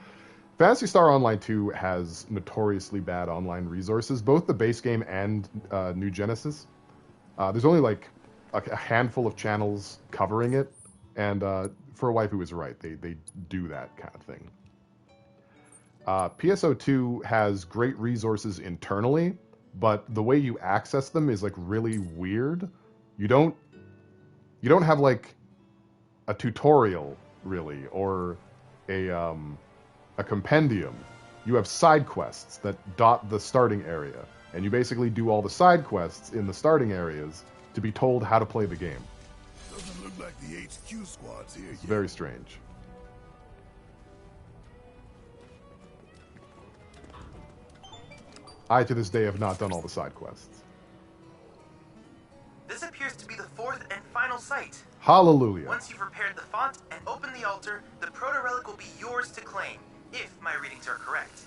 Phantasy Star Online 2 has notoriously bad online resources, both the base game and New Genesis. There's only like a handful of channels covering it, and for a wife who was right, they do that kind of thing. PSO2 has great resources internally, but the way you access them is like really weird. You don't have like a tutorial really, or a compendium. You have side quests that dot the starting area, and you basically do all the side quests in the starting areas to be told how to play the game. Doesn't look like the HQ squad's here It's yet. very strange. I, to this day, have not done all the side quests. This appears to be the fourth and final site. Hallelujah. Once you've repaired the font and opened the altar, the proto-relic will be yours to claim, if my readings are correct.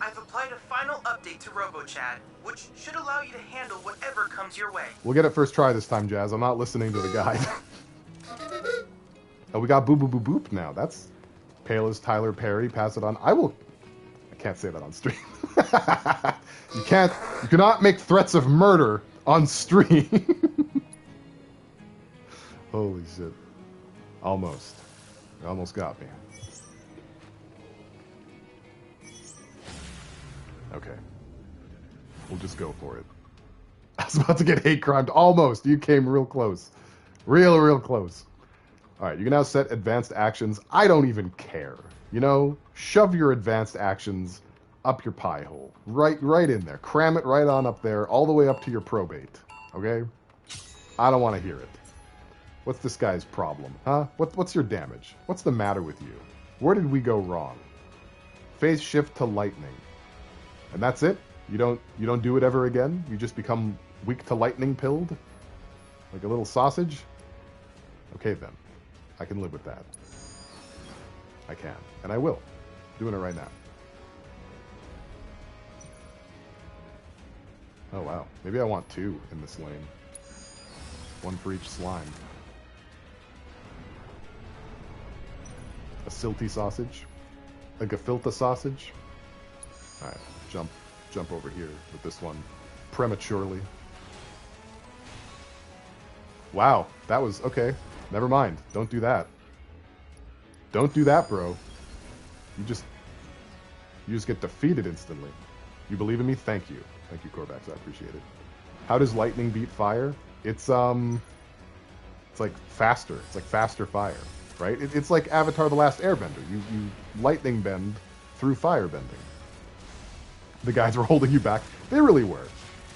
I've applied a final update to RoboChat, which should allow you to handle whatever comes your way. We'll get it first try this time, Jazz. I'm not listening to the guide. Oh, we got boop boop boop boop now. That's pale as Tyler Perry. Pass it on. I can't say that on stream. You cannot make threats of murder on stream. Holy shit. Almost. You almost got me. Okay. We'll just go for it. I was about to get hate crimed. Almost. You came real close. Real close. Alright, you can now set advanced actions. I don't even care. You know, shove your advanced actions up your pie hole. Right in there. Cram it right on up there, all the way up to your probate. Okay? I don't want to hear it. What's this guy's problem? Huh? What's your damage? What's the matter with you? Where did we go wrong? Phase shift to lightning. And that's it? You don't do it ever again? You just become weak to lightning pilled? Like a little sausage? Okay then. I can live with that. I can. And I will. Doing it right now. Oh wow. Maybe I want 2 in this lane. 1 for each slime. A silty sausage. A gefilte sausage. Alright, jump over here with this one prematurely. Wow, that was okay. Never mind. Don't do that. Don't do that, bro. You just get defeated instantly. You believe in me? Thank you. Thank you, Corvax. I appreciate it. How does lightning beat fire? It's like faster. It's like faster fire, right? It's like Avatar: The Last Airbender. You lightning bend through fire bending. The guys were holding you back. They really were.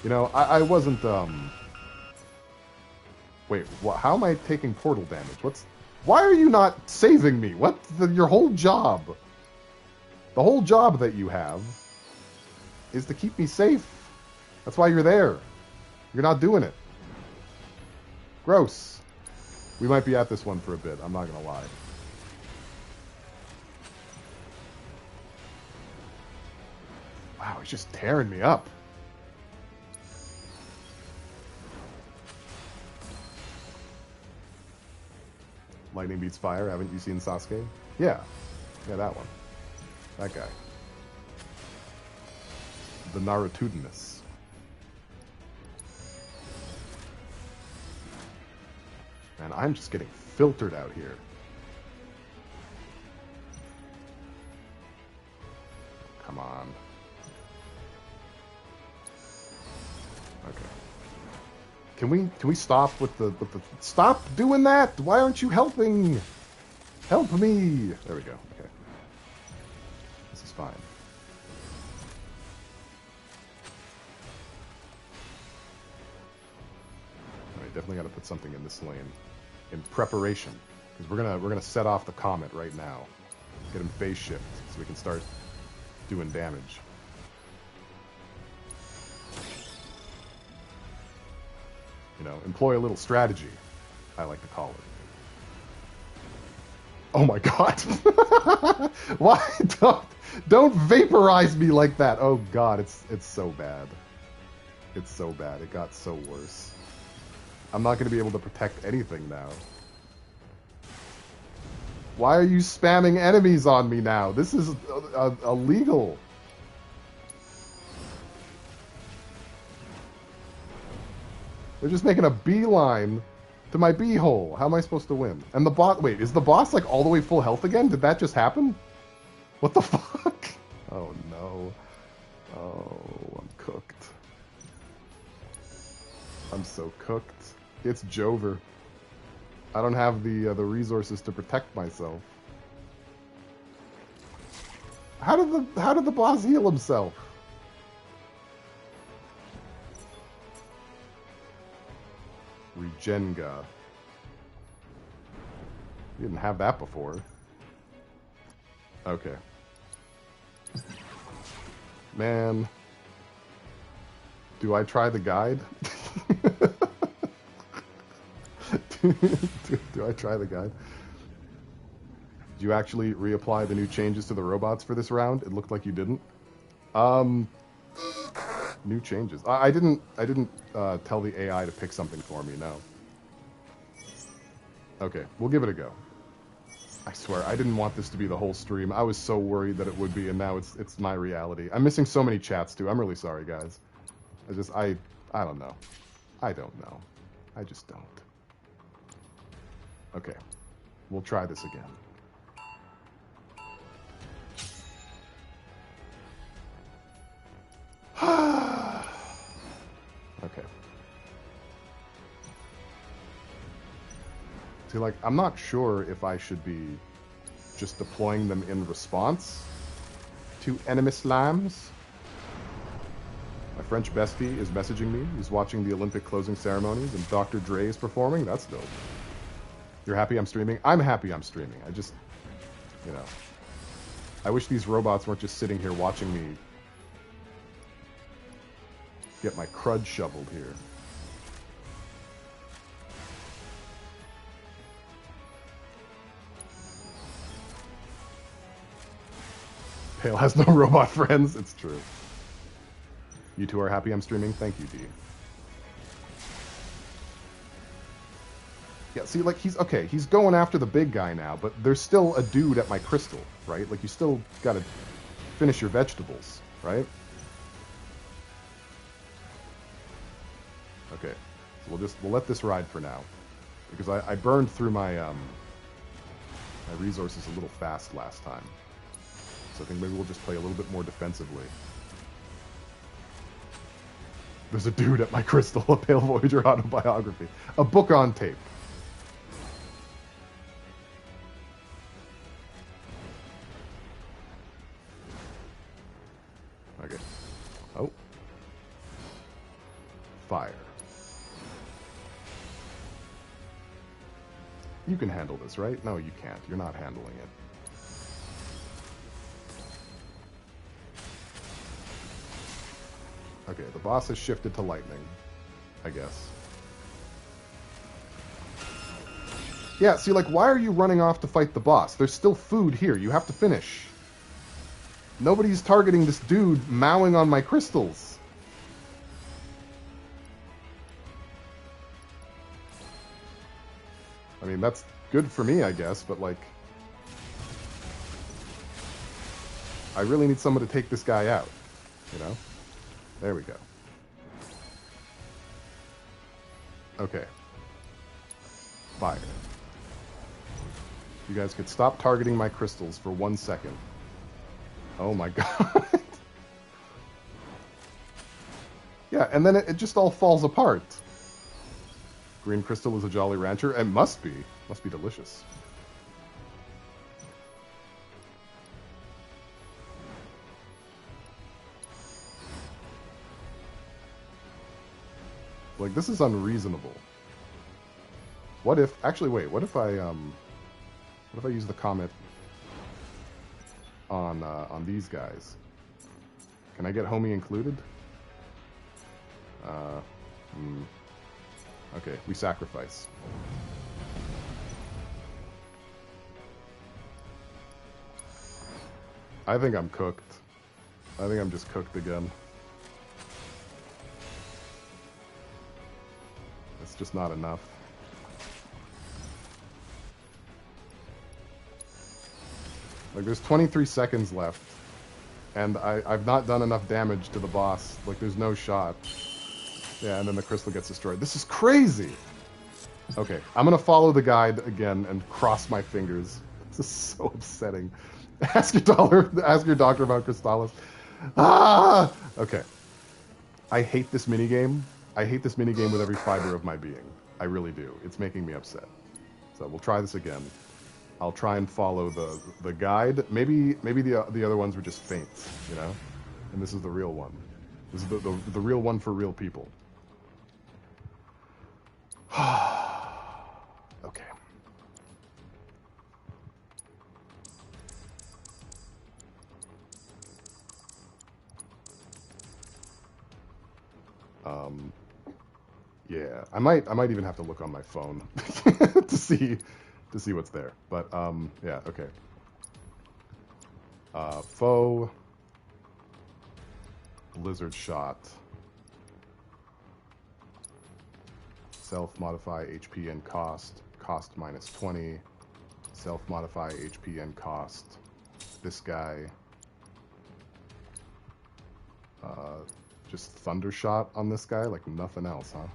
You know, I wasn't. Wait, how am I taking portal damage? Why are you not saving me? Your whole job. The whole job that you have is to keep me safe. That's why you're there. You're not doing it. Gross. We might be at this one for a bit. I'm not gonna lie. Wow, he's just tearing me up. Lightning beats fire. Haven't you seen Sasuke? Yeah. Yeah, that one. That guy. The Narutudinous. Man, I'm just getting filtered out here. Come on. Okay. Can we stop with the stop doing that? Why aren't you helping? Help me. There we go. Okay. This is fine. Alright, definitely gotta put something in this lane. In preparation. Because we're gonna set off the comet right now. Get him phase shift so we can start doing damage. You know, employ a little strategy, I like to call it. Oh my god. Why? Don't vaporize me like that. Oh god, it's so bad. It's so bad. It got so worse. I'm not going to be able to protect anything now. Why are you spamming enemies on me now? This is illegal. They're just making a beeline to my beehole. How am I supposed to win? And the boss... Wait, is the boss like all the way full health again? Did that just happen? What the fuck? Oh no. Oh, I'm cooked. I'm so cooked. It's Jover. I don't have the resources to protect myself. How did the boss heal himself? Regenga. We didn't have that before. Okay. Man. Do I try the guide? do I try the guide? Did you actually reapply the new changes to the robots for this round? It looked like you didn't. New changes. I didn't tell the AI to pick something for me, no. Okay, we'll give it a go. I swear, I didn't want this to be the whole stream. I was so worried that it would be, and now it's my reality. I'm missing so many chats, too. I'm really sorry, guys. I don't know. I don't know. I just don't. Okay. We'll try this again. Okay. See, like, I'm not sure if I should be just deploying them in response to enemy slams. My French bestie is messaging me. He's watching the Olympic closing ceremonies, and Dr. Dre is performing. That's dope. You're happy I'm streaming? I'm happy I'm streaming. I just, you know, I wish these robots weren't just sitting here watching me get my crud shoveled here. Pale has no robot friends. It's true. You two are happy I'm streaming? Thank you, D. Yeah, see, like, he's going after the big guy now, but there's still a dude at my crystal, right? Like, you still gotta finish your vegetables, right? Okay, so we'll let this ride for now, because I burned through my my resources a little fast last time, so I think maybe we'll just play a little bit more defensively. There's a dude at my crystal, a Pale Voyager autobiography, a book on tape. Okay. Oh. Fire. You can handle this, right? No, you can't. You're not handling it. Okay, the boss has shifted to lightning, I guess. Yeah, see, like, why are you running off to fight the boss? There's still food here. You have to finish. Nobody's targeting this dude mowing on my crystals. I mean, that's good for me, I guess, but, like, I really need someone to take this guy out, you know? There we go. Okay. Fire. You guys could stop targeting my crystals for 1 second. Oh my god. Yeah, and then it just all falls apart. Green crystal is a Jolly Rancher. It must be. Must be delicious. Like, this is unreasonable. What if... Actually, wait. What if I use the comet on these guys? Can I get homie included? Okay, we sacrifice. I think I'm cooked. I think I'm just cooked again. It's just not enough. Like, there's 23 seconds left, and I've not done enough damage to the boss. Like, there's no shot. Yeah, and then the crystal gets destroyed. This is crazy! Okay, I'm gonna follow the guide again and cross my fingers. This is so upsetting. Ask your doctor about Crystallis. Ah! Okay. I hate this minigame. I hate this minigame with every fiber of my being. I really do. It's making me upset. So we'll try this again. I'll try and follow the guide. Maybe the other ones were just feints, you know? And this is the real one. This is the real one for real people. Okay. Yeah, I might even have to look on my phone to see what's there. But yeah, okay. Foe, blizzard shot, self-modify HP and cost minus 20, self-modify HP and cost. This guy, just thunder shot on this guy, like nothing else, huh?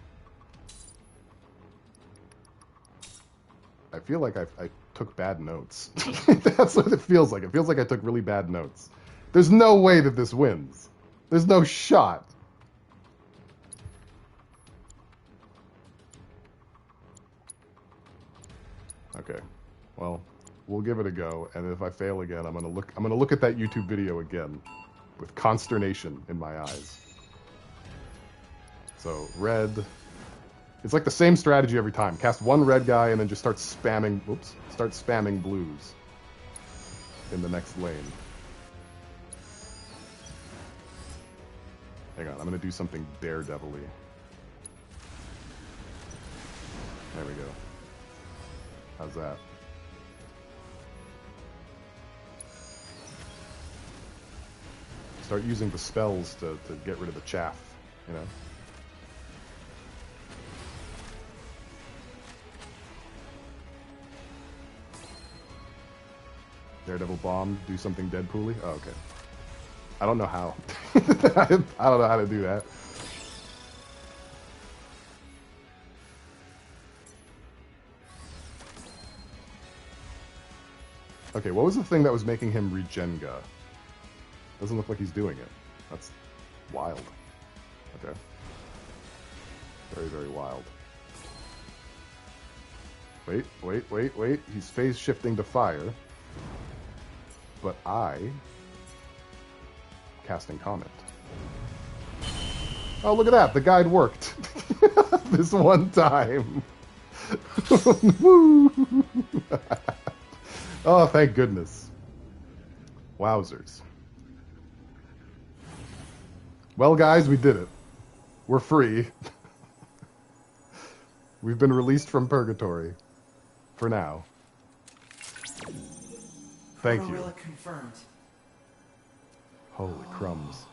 I feel like I took bad notes. That's what it feels like. It feels like I took really bad notes. There's no way that this wins. There's no shot. Okay. Well, we'll give it a go, and if I fail again, I'm gonna look at that YouTube video again with consternation in my eyes. So, red. It's like the same strategy every time. Cast one red guy and then just start spamming blues in the next lane. Hang on, I'm gonna do something daredevil-y. There we go. How's that? Start using the spells to get rid of the chaff, you know? Daredevil bomb, do something Deadpool-y? Oh, okay. I don't know how. I don't know how to do that. Okay, what was the thing that was making him regenga? Doesn't look like he's doing it. That's wild. Okay. Very, very wild. Wait. He's phase shifting to fire. But I... casting comment. Oh, look at that! The guide worked! This one time! Woo! Oh, thank goodness. Wowzers. Well, guys, we did it. We're free. We've been released from purgatory. For now. Thank you. Confirmed. Holy crumbs.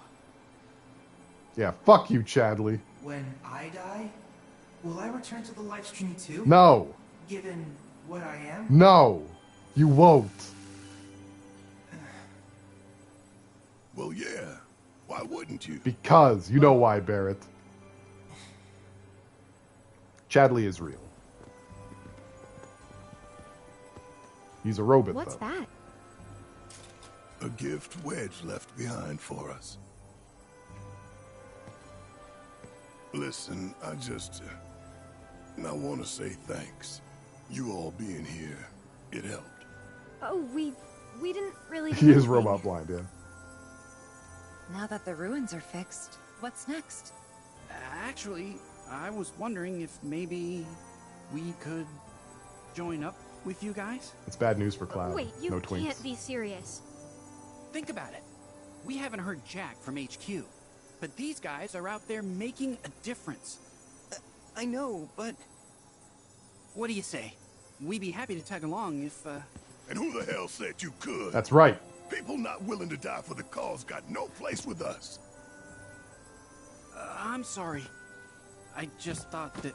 Yeah, fuck you, Chadley. When I die, will I return to the live stream too? No. Given what I am? No. You won't. Well, yeah. Why wouldn't you? Because. You know why, Barrett. Chadley is real. He's a robot, What's though. that? A gift Wedge left behind for us. Listen, I want to say thanks. You all being here, it helped. Oh, we didn't really do He is anything. robot blind, yeah. Now that the ruins are fixed, what's next? Actually, I was wondering if maybe we could join up with you guys? It's bad news for Cloud. Wait, you no twinks. can't be serious. Think about it. We haven't heard jack from HQ. But these guys are out there making a difference. I know, but... What do you say? We'd be happy to tag along if, And who the hell said you could? That's right. People not willing to die for the cause got no place with us. I'm sorry. I just thought that...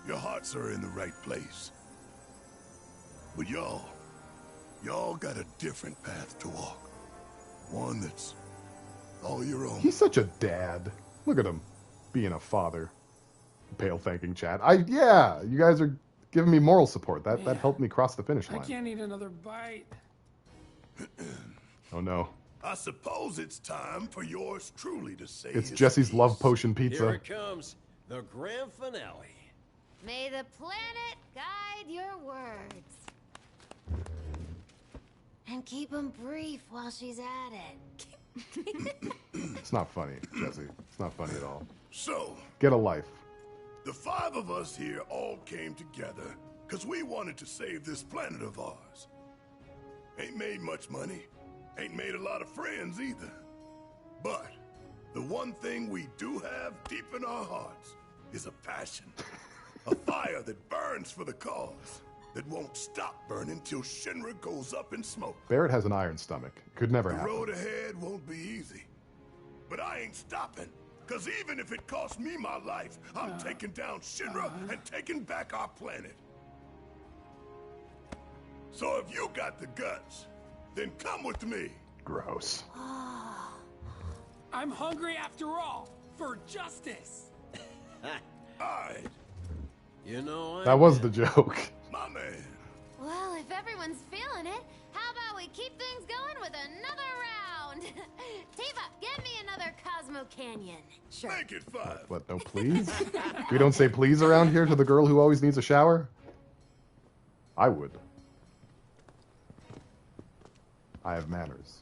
Your hearts are in the right place. But y'all got a different path to walk. One that's all your own. He's such a dad. Look at him being a father. Pale thanking chat. Yeah, you guys are giving me moral support. That helped me cross the finish I line. can't eat another bite. Oh no. I suppose it's time for yours truly to say It's his Jesse's piece. love potion pizza. Here it comes, the grand finale. May the planet guide your words. And keep them brief while she's at it. It's not funny, Jesse. It's not funny at all. So, Get a life. the 5 of us here all came together because we wanted to save this planet of ours. Ain't made much money, ain't made a lot of friends either. But the one thing we do have deep in our hearts is a passion. A fire that burns for the cause, that won't stop burning till Shinra goes up in smoke. Barrett has an iron stomach. Could never The happen. road ahead won't be easy. But I ain't stopping. Because even if it costs me my life, I'm taking down Shinra and taking back our planet. So if you got the guts, then come with me. Gross. I'm hungry after all, for justice. Alright. You know, That was the joke. My man. Well, if everyone's feeling it, how about we keep things going with another round? Tifa, get me another Cosmo Canyon. Sure. Make it 5. What, no please? We don't say please around here to the girl who always needs a shower? I would. I have manners.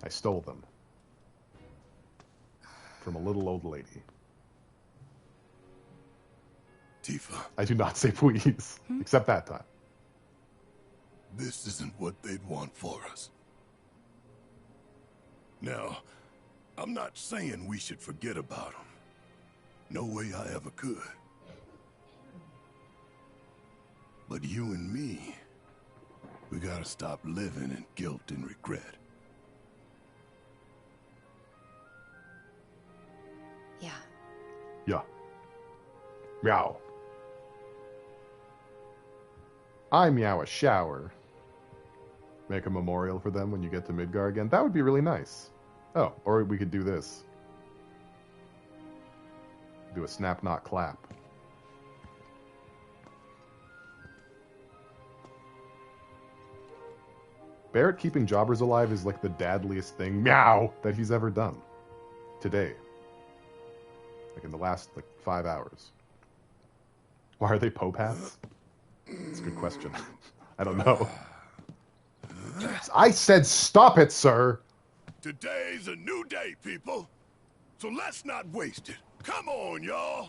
I stole them. From a little old lady. Tifa. I do not say please. Except that time. This isn't what they'd want for us. Now, I'm not saying we should forget about them. No way I ever could. But you and me, we gotta stop living in guilt and regret. Yeah. Yeah. Meow. I meow a shower. Make a memorial for them when you get to Midgar again. That would be really nice. Oh, or we could do this. Do a snap, not clap. Barrett keeping jobbers alive is like the dadliest thing, meow, that he's ever done. Today. Like in the last, 5 hours. Why are they Pope hats? That's a good question. I don't know. I said stop it, sir! Today's a new day, people. So let's not waste it. Come on, y'all.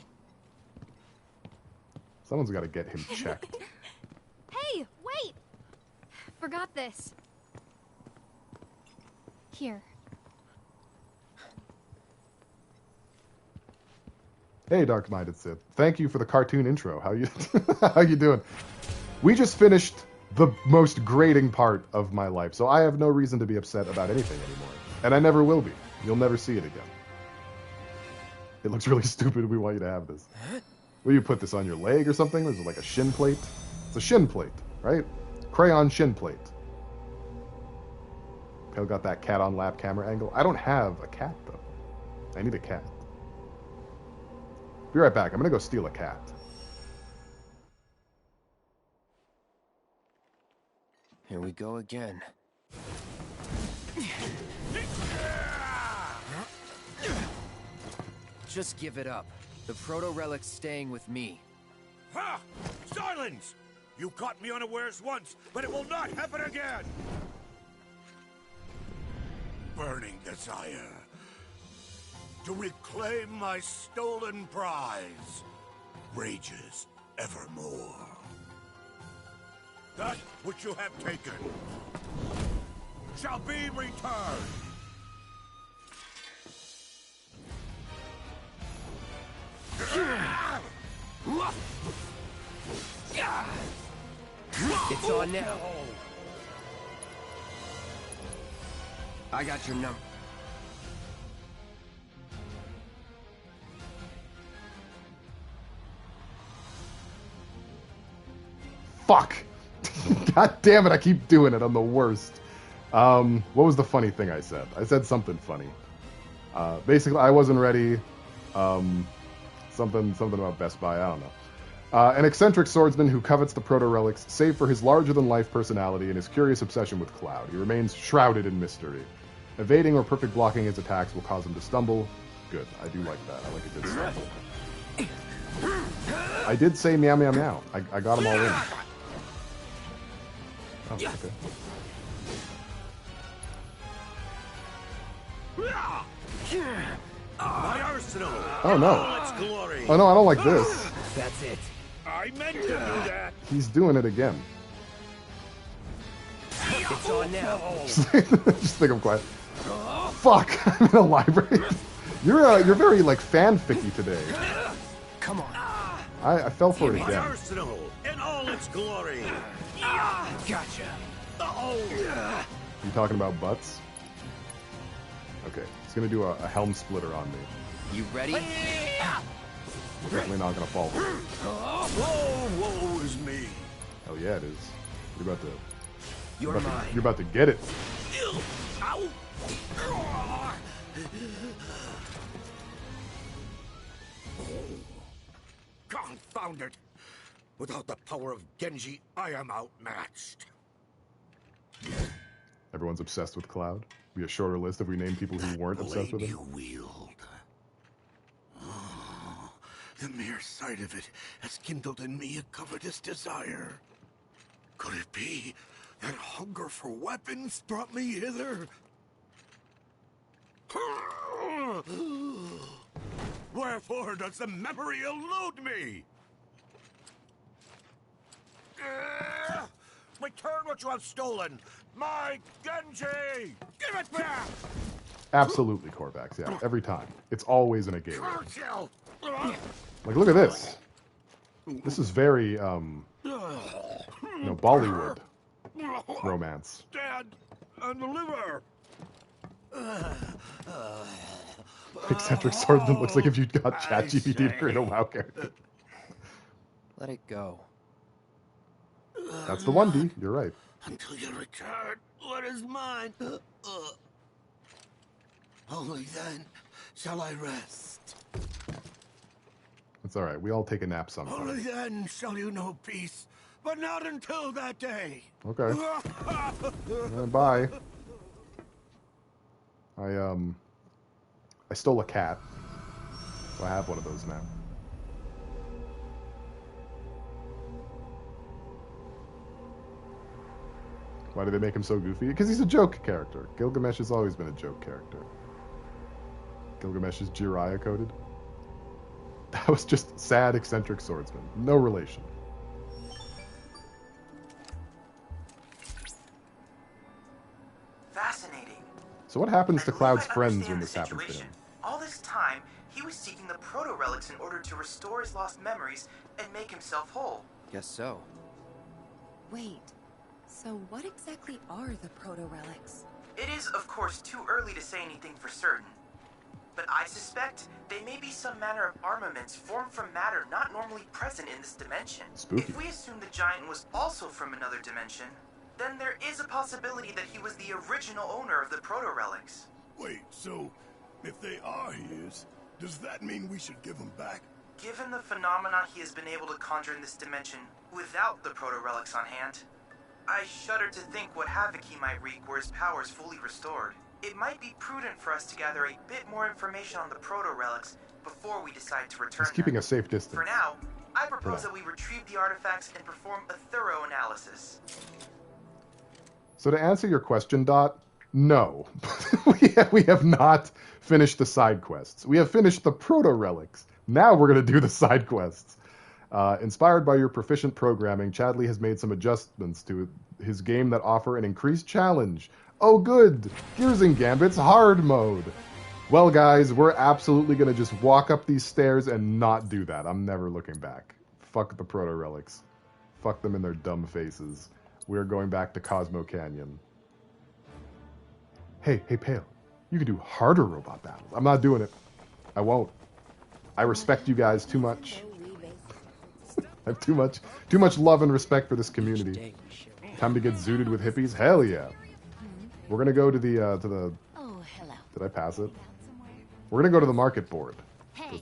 Someone's got to get him checked. Hey, wait! Forgot this. Here. Hey, Dark-Minded Sith. Thank you for the cartoon intro. How you how you doing? We just finished the most grating part of my life, so I have no reason to be upset about anything anymore. And I never will be. You'll never see it again. It looks really stupid. We want you to have this. Will you put this on your leg or something? Or is it like a shin plate? It's a shin plate, right? Crayon shin plate. Pale got that cat on lap camera angle. I don't have a cat, though. I need a cat. Be right back. I'm gonna go steal a cat. Here we go again. Just give it up. The proto-relic's staying with me. Ha! Silence! You caught me unawares once, but it will not happen again! Burning desire to reclaim my stolen prize rages evermore. That which you have taken shall be returned. It's on now. I got your number. Fuck! God damn it, I keep doing it. I'm the worst. What was the funny thing I said? I said something funny. Basically, I wasn't ready. Something about Best Buy, I don't know. An eccentric swordsman who covets the proto-relics, save for his larger-than-life personality and his curious obsession with Cloud. He remains shrouded in mystery. Evading or perfect blocking his attacks will cause him to stumble. Good, I do like that. I like a good stumble. I did say meow meow meow. I got them all in. Oh, okay. My arsenal. Oh no. All its glory. Oh no, I don't like this. That's it. I meant to do that. He's doing it again. It's on now. Just think I'm quiet. Fuck! I'm in a library. You're very like fanficky today. Come on. I fell for it My again. arsenal in all its glory. Gotcha. You talking about butts? Okay, he's gonna do a helm splitter on me. You ready? Definitely not gonna fall. Woe is me. Oh yeah, it is. You're about to. You're mine. You're about to get it. Ow. Confound it! Without the power of Genji, I am outmatched. Everyone's obsessed with Cloud. Be a shorter list if we name people who weren't obsessed with Blade him. you wield. Oh, the mere sight of it has kindled in me a covetous desire. Could it be that hunger for weapons brought me hither? Wherefore does the memory elude me? Return what you have stolen! My Genji! Give it back! Absolutely, Corvax. Yeah, every time. It's always in a game. Churchill! Like, look at this. This is very, Bollywood romance. Stand and deliver! Eccentric swordsman looks like if you got ChatGPT to create a WoW character. Let it go. That's the one, D. You're right. Until you return, what is mine? Only then shall I rest. It's all right. We all take a nap Only sometimes. then shall you know peace, but not until that day. Okay. Bye. I stole a cat, so I have one of those now. Why do they make him so goofy? Because he's a joke character. Gilgamesh has always been a joke character. Gilgamesh is Jiraiya coded. That was just sad, eccentric swordsman. No relation. Fascinating. So what happens to I believe Cloud's I friends understand when the this happens to situation. him? All this time, he was seeking the proto-relics in order to restore his lost memories and make himself whole. Guess so. Wait, so what exactly are the proto-relics? It is, of course, too early to say anything for certain. But I suspect they may be some manner of armaments formed from matter not normally present in this dimension. Spooky. If we assume the giant was also from another dimension, then there is a possibility that he was the original owner of the proto-relics. Wait, so if they are his, does that mean we should give them back? Given the phenomena he has been able to conjure in this dimension without the proto-relics on hand, I shudder to think what havoc he might wreak were his powers fully restored. It might be prudent for us to gather a bit more information on the proto-relics before we decide to return He's keeping them. a safe distance. For now, I propose that we retrieve the artifacts and perform a thorough analysis. So to answer your question, Dot, no. we have not finished the side quests. We have finished the proto-relics. Now we're going to do the side quests. Inspired by your proficient programming, Chadley has made some adjustments to his game that offer an increased challenge. Oh good! Gears and Gambit's hard mode! Well guys, we're absolutely going to just walk up these stairs and not do that. I'm never looking back. Fuck the proto-relics. Fuck them in their dumb faces. We're going back to Cosmo Canyon. Hey, Pale. You can do harder robot battles. I'm not doing it. I won't. I respect you guys too much. I have too much love and respect for this community. Time to get zooted with hippies? Hell yeah. We're gonna go to the Oh, hello. Did I pass it? We're gonna go to the market board. Hey.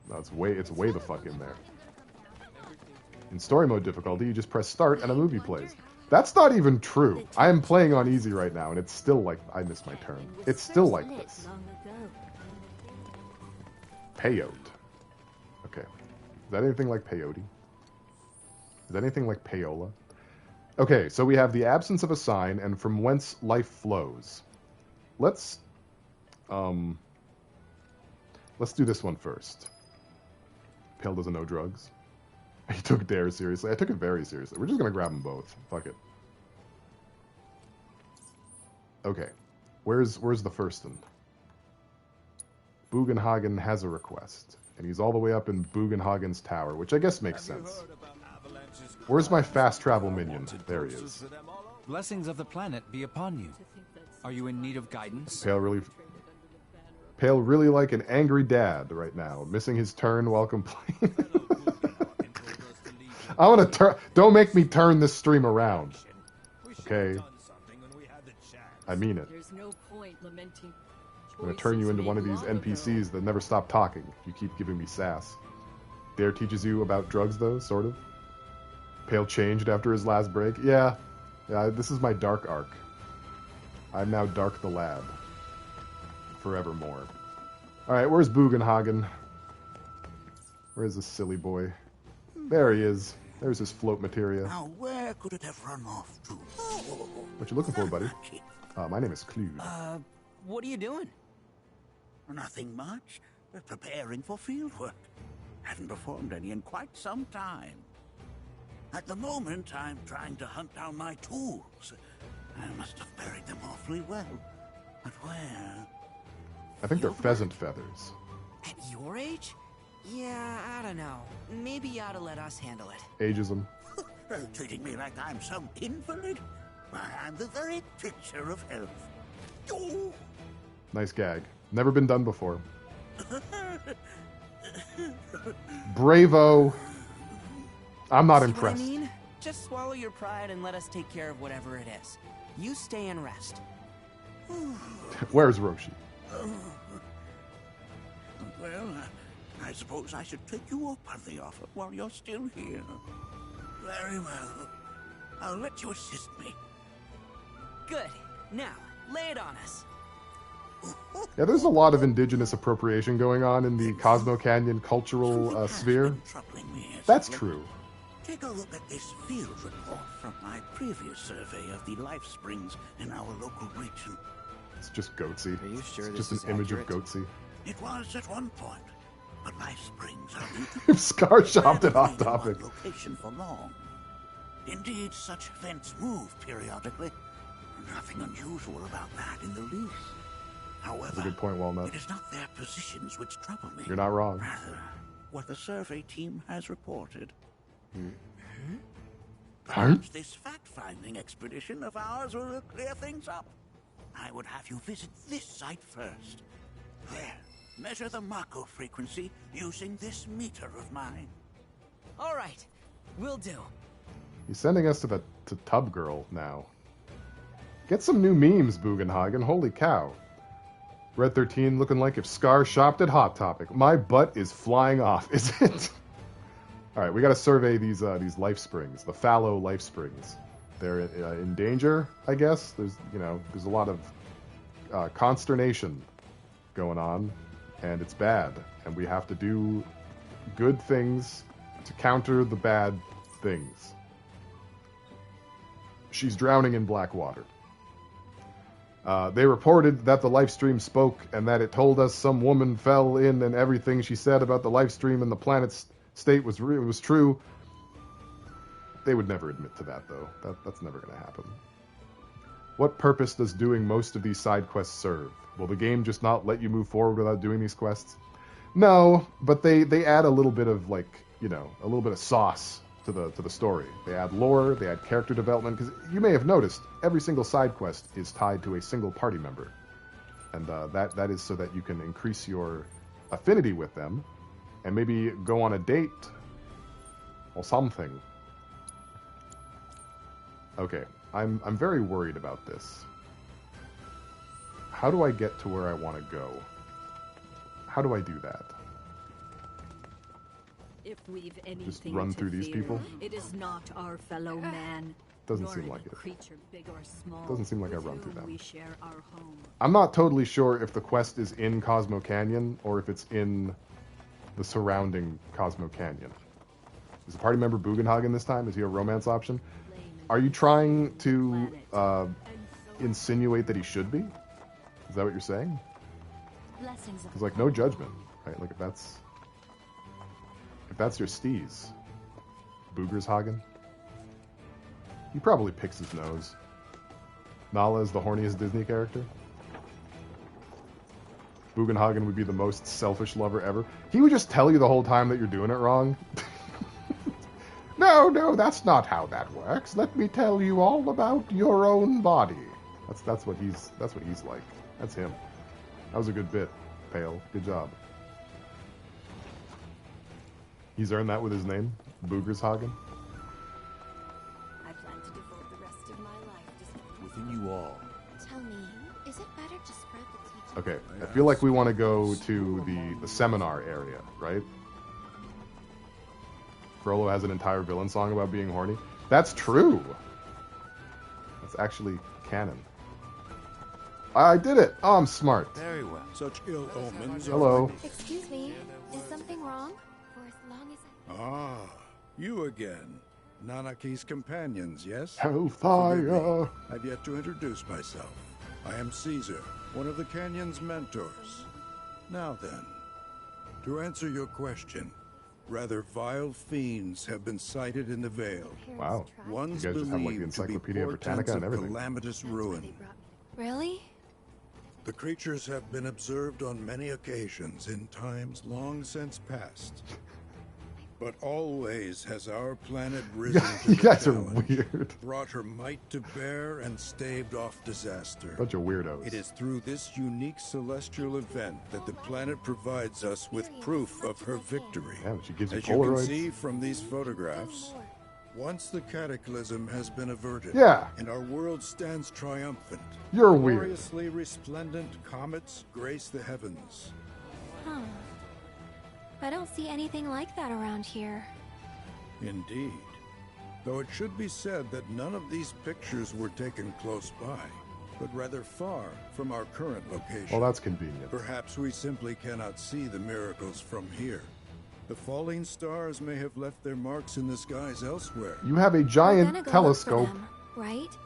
No, it's way the fuck in there. In story mode difficulty, you just press start and a movie plays. That's not even true. I am playing on easy right now, and it's still like... I missed my turn. It's still like this. Peyote. Okay. Is that anything like peyote? Is that anything like payola? Okay, so we have the absence of a sign and from whence life flows. Let's do this one first. Pale doesn't know drugs. He took Dare seriously. I took it very seriously. We're just going to grab them both. Fuck it. Okay. Where's the first one? Bugenhagen has a request. And he's all the way up in Bugenhagen's tower, which I guess makes sense. Where's my fast travel minion? There he is. Blessings of the planet be upon you. Are you in need of guidance? Pale really like an angry dad right now, missing his turn while complaining. I want to turn. Don't make me turn this stream around. Okay. I mean it. I'm going to turn you into one of these NPCs that never stop talking if you keep giving me sass. Dare teaches you about drugs, though, sort of. Pale changed after his last break. Yeah, this is my dark arc. I'm now Dark the Lad. Forevermore. Alright, where's Bugenhagen? Where's this silly boy? There he is. There's his float materia. Now, where could it have run off to? What you looking for, buddy? My name is Clued. What are you doing? Nothing much. We're preparing for fieldwork. Haven't performed any in quite some time. At the moment, I'm trying to hunt down my tools. I must have buried them awfully well. But where? I think they're pheasant feathers. At your age? Yeah, I don't know. Maybe you ought to let us handle it. Ageism. Treating me like I'm some invalid? Why, I'm the very picture of health. Oh. Nice gag. Never been done before. Bravo. I'm not impressed. What I mean? Just swallow your pride and let us take care of whatever it is. You stay and rest. Where's Roshi? Well, I suppose I should take you up on the offer while you're still here. Very well. I'll let you assist me. Good. Now, lay it on us. Yeah, there's a lot of indigenous appropriation going on in the Cosmo Canyon cultural sphere. That's true. Take a look at this field report from my previous survey of the life springs in our local region. It's just Goatsy. Are you sure it's this just an is image accurate? of Goatsy. It was at one point, but life springs are If Scar shopped at Hot Topic. location for long. Indeed, such events move periodically. Nothing unusual about that in the least. However, That's a good point, Walnut. it is not their positions which trouble me. You're not wrong. Rather, what the survey team has reported. Perhaps this fact-finding expedition of ours will clear things up. I would have you visit this site first. There, measure the Mako frequency using this meter of mine. All right, will do. He's sending us to Tub Girl now. Get some new memes, Bugenhagen. Holy cow. Red 13 looking like if Scar shopped at Hot Topic. My butt is flying off, is it? Alright, we gotta survey these life springs. The fallow life springs. They're in danger, I guess. There's a lot of consternation going on, and it's bad. And we have to do good things to counter the bad things. She's drowning in black water. They reported that the live stream spoke and that it told us some woman fell in and everything she said about the live stream and the planet's state was true. They would never admit to that, though. That's never going to happen. What purpose does doing most of these side quests serve? Will the game just not let you move forward without doing these quests? No, but they add a little bit of, like, you know, a little bit of sauce to the story. They add lore, they add character development, because you may have noticed every single side quest is tied to a single party member. And that is so that you can increase your affinity with them and maybe go on a date or something. Okay, I'm very worried about this. How do I get to where I want to go? How do I do that? If we've anything Just run through these people? It is not our fellow man. Doesn't nor seem any like it. Creature, big or small, Doesn't seem like I with run through whom them. We share our home. I'm not totally sure if the quest is in Cosmo Canyon or if it's in the surrounding Cosmo Canyon. Is the party member Bugenhagen this time? Is he a romance option? Are you trying to insinuate that he should be? Is that what you're saying? It's like no judgment, right? Like if that's your steez, Boogershagen. He probably picks his nose. Nala is the horniest Disney character. Bugenhagen would be the most selfish lover ever. He would just tell you the whole time that you're doing it wrong. No, that's not how that works. Let me tell you all about your own body. That's what he's like. That's him. That was a good bit, Pale. Good job. He's earned that with his name, Boogershagen. I plan to devote the rest of my life to Within you all. Tell me, is it better to spread the teaching? Okay, I feel like we want to go to the seminar area, right? Frollo has an entire villain song about being horny. That's true. That's actually canon. I did it. Oh, I'm smart. Very well. Such ill omens. Hello. Excuse me, is something wrong? For as long as Ah, you again. Nanaki's companions, yes? Hellfire. I've yet to introduce myself. I am Caesar, one of the Canyon's mentors. Now then, to answer your question, rather vile fiends have been sighted in the Vale. Wow. One's You guys just have, like, the believed to be Encyclopedia portents Britannica and of everything. calamitous ruin. Really? The creatures have been observed on many occasions in times long since past. But always has our planet risen to You the guys are challenge, weird. brought her might to bear, and staved off disaster. Bunch of weirdos. It is through this unique celestial event that the planet provides us with proof of her victory. Damn, she gives you As you can Polaroids. see from these photographs, once the cataclysm has been averted, Yeah. and our world stands triumphant, You're weird. gloriously resplendent comets grace the heavens. Huh. I don't see anything like that around here. Indeed. Though it should be said that none of these pictures were taken close by, but rather far from our current location. Well, that's convenient. Perhaps we simply cannot see the miracles from here. The falling stars may have left their marks in the skies elsewhere. You have a We're gonna giant go look for telescope. them, right?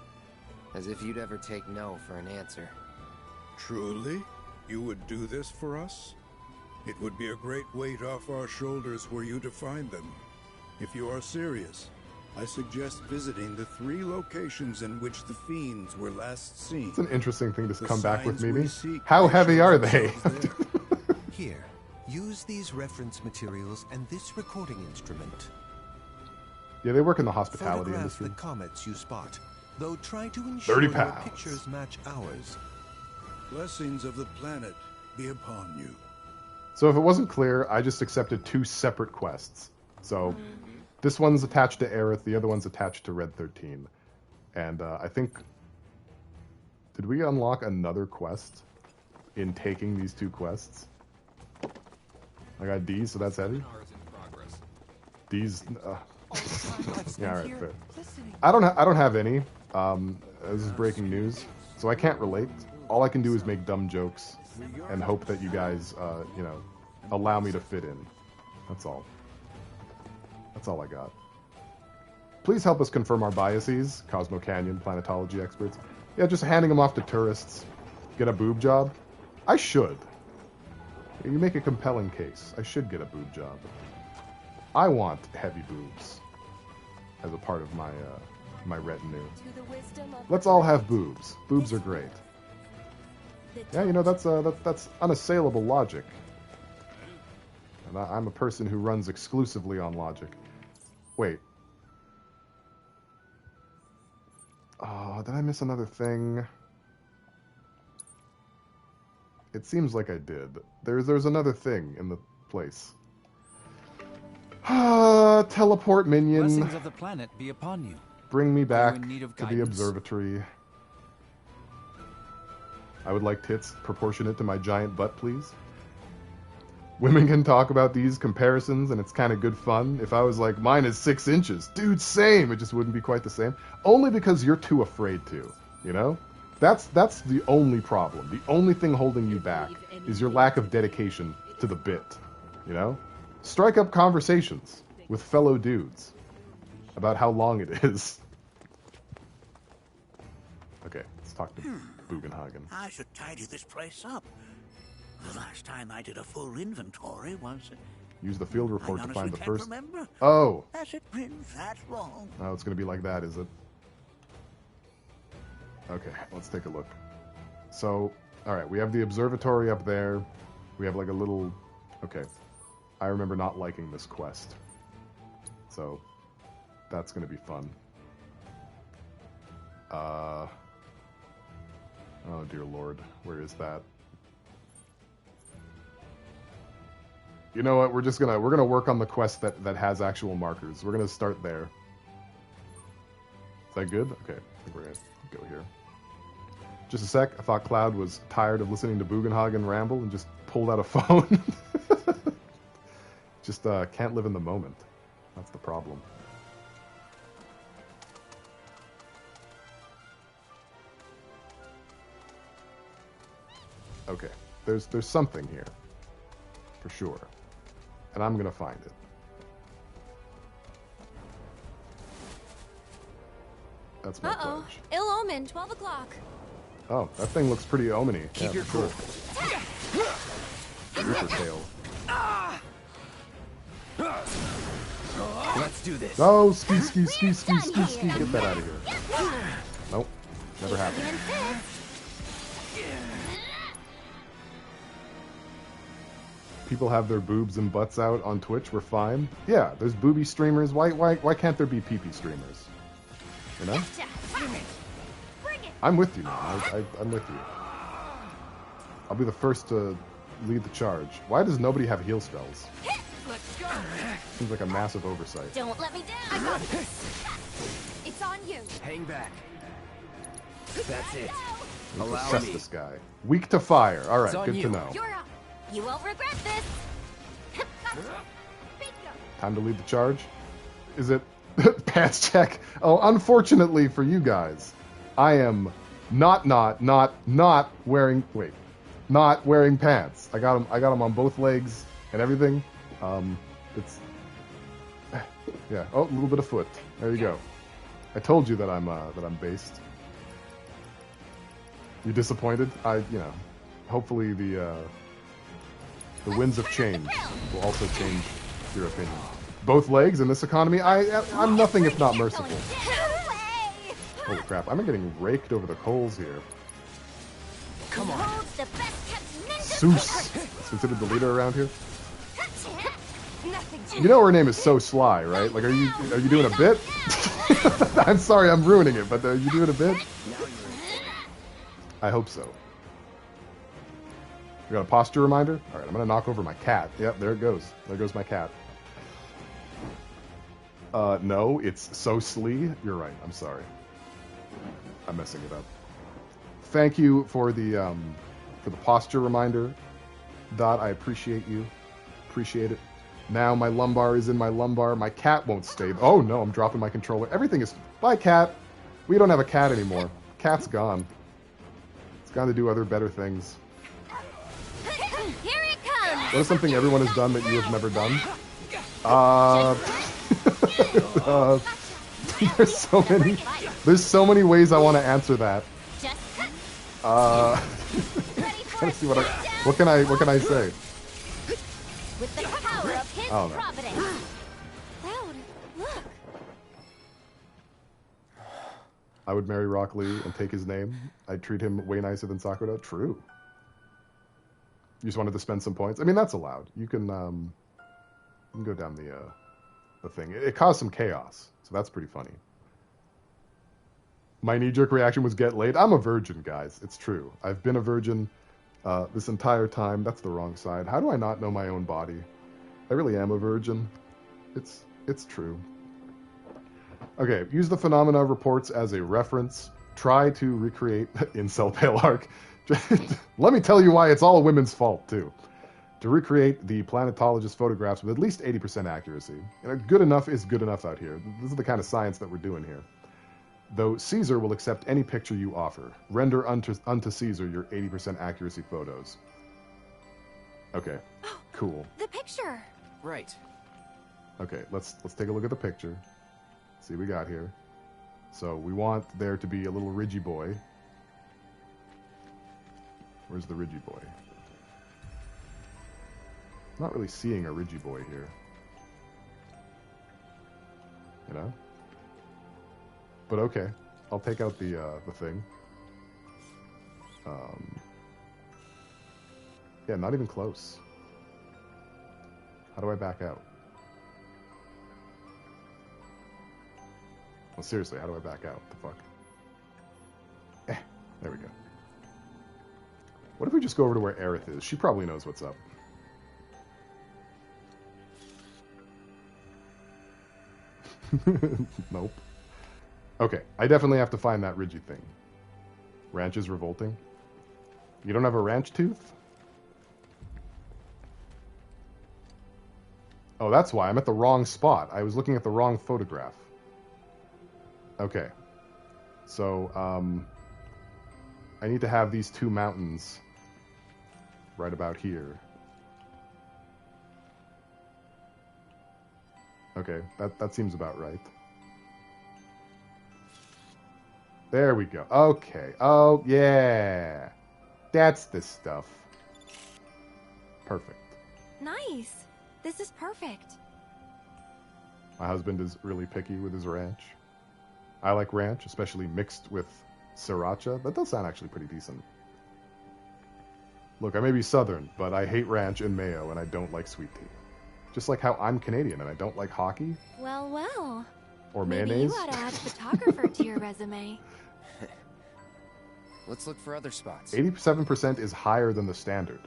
As if you'd ever take no for an answer. Truly? You would do this for us? It would be a great weight off our shoulders were you to find them. If you are serious, I suggest visiting the 3 locations in which the fiends were last seen. It's an interesting thing to The come back with, signs we Mimi. seek How may heavy show are they? themselves there. Here, use these reference materials and this recording instrument. Yeah, they work in the hospitality Photograph industry. the comets you spot, though try to ensure 30 your pounds. pictures match ours. Blessings of the planet be upon you. So if it wasn't clear, I just accepted 2 separate quests. So this one's attached to Aerith, the other one's attached to Red 13. And I think... Did we unlock another quest in taking these 2 quests? I got D's, so that's heavy? D's... yeah, alright, fair. I don't have any. This is breaking news, so I can't relate. All I can do is make dumb jokes and hope that you guys, allow me to fit in. That's all. That's all I got. Please help us confirm our biases, Cosmo Canyon, planetology experts. Yeah, just handing them off to tourists. Get a boob job? I should. You make a compelling case. I should get a boob job. I want heavy boobs as a part of my my retinue. Let's all have boobs. Boobs are great. Yeah, you know, that's unassailable logic. And I'm a person who runs exclusively on logic. Wait. Oh, did I miss another thing? It seems like I did. There's another thing in the place. Teleport minion. Blessings of the planet be upon you. Bring me back in need of to the guidance? observatory. I would like tits proportionate to my giant butt, please. Women can talk about these comparisons, and it's kind of good fun. If I was like, mine is 6 inches. Dude, same. It just wouldn't be quite the same. Only because you're too afraid to, you know? That's the only problem. The only thing holding you back is your lack of dedication to the bit, you know? Strike up conversations with fellow dudes about how long it is. Okay, let's talk to Bugenhagen. I should tidy this place up. The last time I did a full inventory was... Use the field report I to find the honestly can't first... remember. Oh! Has it been that long? Oh, it's going to be like that, is it? Okay, let's take a look. So, alright, we have the observatory up there. We have like a little... Okay. I remember not liking this quest. So, that's going to be fun. Oh, dear lord. Where is that? You know what? We're gonna work on the quest that has actual markers. We're gonna start there. Is that good? Okay, I think we're gonna go here. Just a sec. I thought Cloud was tired of listening to Bugenhagen ramble and just pulled out a phone. Just can't live in the moment. That's the problem. Okay, there's something here, for sure, and I'm gonna find it. That's my pledge. Ill omen, 12 o'clock. Oh, that thing looks pretty omeny. Keep yeah, your for cool. sure. Reaper tail. Let's do this. Oh, ski. Get that out of here. Nope, never happened. People have their boobs and butts out on Twitch. We're fine. Yeah, there's booby streamers. Why can't there be pee-pee streamers? You know? I'm with you, man. I'm with you. I'll be the first to lead the charge. Why does nobody have heal spells? Let's go. Seems like a massive oversight. Don't let me down. I got this. It's on you. Hang back. That's it. Need to Allow assess me. this guy. Weak to fire. All right, It's on good you. to know. You're up. You won't regret this. Time to lead the charge. Is it pants check? Oh, unfortunately for you guys, I am not wearing. Wait, not wearing pants. I got them on both legs and everything. It's yeah. Oh, a little bit of foot. There you go. I told you that I'm based. You disappointed? Hopefully the winds of change will also change your opinion. Both legs in this economy, I'm nothing if not merciful. Holy crap! I'm getting raked over the coals here. Come on. Zeus is considered the leader around here. You know her name is So Sly, right? Like, are you doing a bit? I'm sorry, I'm ruining it, but are you doing a bit? I hope so. You got a posture reminder? All right, I'm gonna knock over my cat. Yep, there it goes. There goes my cat. No, it's So Slee. You're right. I'm sorry. I'm messing it up. Thank you for the posture reminder, Dot. I appreciate you. Appreciate it. Now my lumbar is in my lumbar. My cat won't stay. Oh no, I'm dropping my controller. Everything is... Bye, cat. We don't have a cat anymore. Cat's gone. It's gone to do other better things. Here it comes. What is something everyone has done that you have never done? There's so many ways I want to answer that. Trying to see what can I say? With the power of his Oh, no. providence. I would marry Rock Lee and take his name. I'd treat him way nicer than Sakura. True. You just wanted to spend some points. I mean, that's allowed. You can go down the thing. It caused some chaos, so that's pretty funny. My knee-jerk reaction was get laid. I'm a virgin, guys. It's true. I've been a virgin this entire time. That's the wrong side. How do I not know my own body? I really am a virgin. It's true. Okay, use the phenomena reports as a reference. Try to recreate Incel Pale Arc. Let me tell you why it's all women's fault, too. To recreate the planetologist photographs with at least 80% accuracy. You know, good enough is good enough out here. This is the kind of science that we're doing here. Though Caesar will accept any picture you offer. Render unto Caesar your 80% accuracy photos. Okay, cool. The picture. Right. Okay, let's take a look at the picture. See what we got here. So we want there to be a little Ridgy boy. Where's the Ridgy boy? I'm not really seeing a Ridgy boy here. You know? But okay, I'll take out the thing. Yeah, not even close. How do I back out? Well, seriously, how do I back out? The fuck? There we go. What if we just go over to where Aerith is? She probably knows what's up. Nope. Okay, I definitely have to find that Ridgy thing. Ranch is revolting. You don't have a ranch tooth? Oh, that's why. I'm at the wrong spot. I was looking at the wrong photograph. Okay. So, I need to have these two mountains right about here. Okay, that seems about right. There we go. Okay. Oh, yeah. That's the stuff. Perfect. Nice. This is perfect. My husband is really picky with his ranch. I like ranch, especially mixed with sriracha. That does sound actually pretty decent. Look, I may be Southern, but I hate ranch and mayo, and I don't like sweet tea. Just like how I'm Canadian, and I don't like hockey. Well, well. Or Maybe mayonnaise. you ought to add photographer to your resume. Let's look for other spots. 87% is higher than the standard.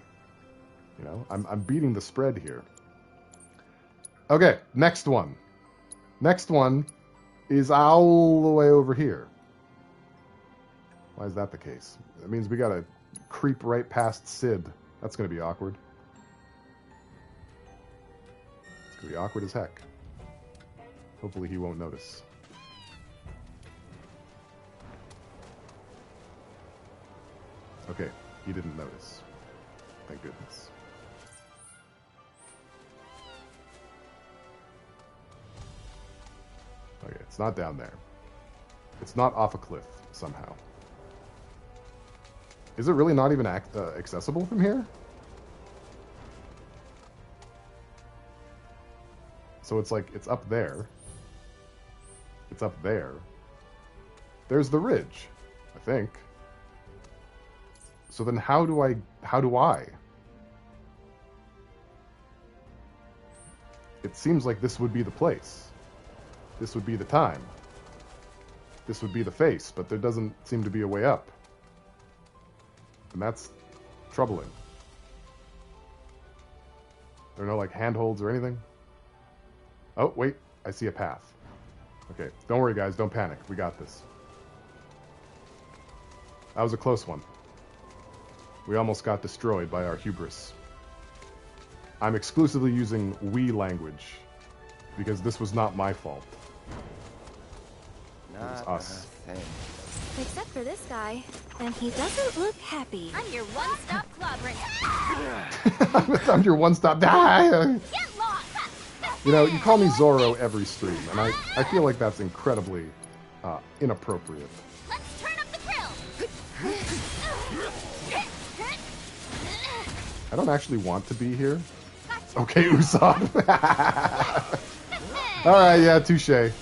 You know, I'm beating the spread here. Okay, next one. Next one is all the way over here. Why is that the case? That means we gotta creep right past Sid. That's gonna be awkward. It's gonna be awkward as heck. Hopefully he won't notice. Okay, he didn't notice. Thank goodness. Okay, it's not down there. It's not off a cliff, somehow. Is it really not even accessible from here? So it's like, it's up there. It's up there. There's the ridge, I think. So then how do I... It seems like this would be the place. This would be the time. This would be the face, but there doesn't seem to be a way up. And that's troubling. There are no, like, handholds or anything? Oh, wait. I see a path. Okay, don't worry, guys. Don't panic. We got this. That was a close one. We almost got destroyed by our hubris. I'm exclusively using we language because this was not my fault. It was us. Except for this guy. And he doesn't look happy. I'm your one-stop clobbering. I'm your one-stop. Get lost! You know, you call me Zorro every stream, and I feel like that's incredibly inappropriate. Let's turn up the grill! I don't actually want to be here. Okay, Usopp. Alright, yeah, touche.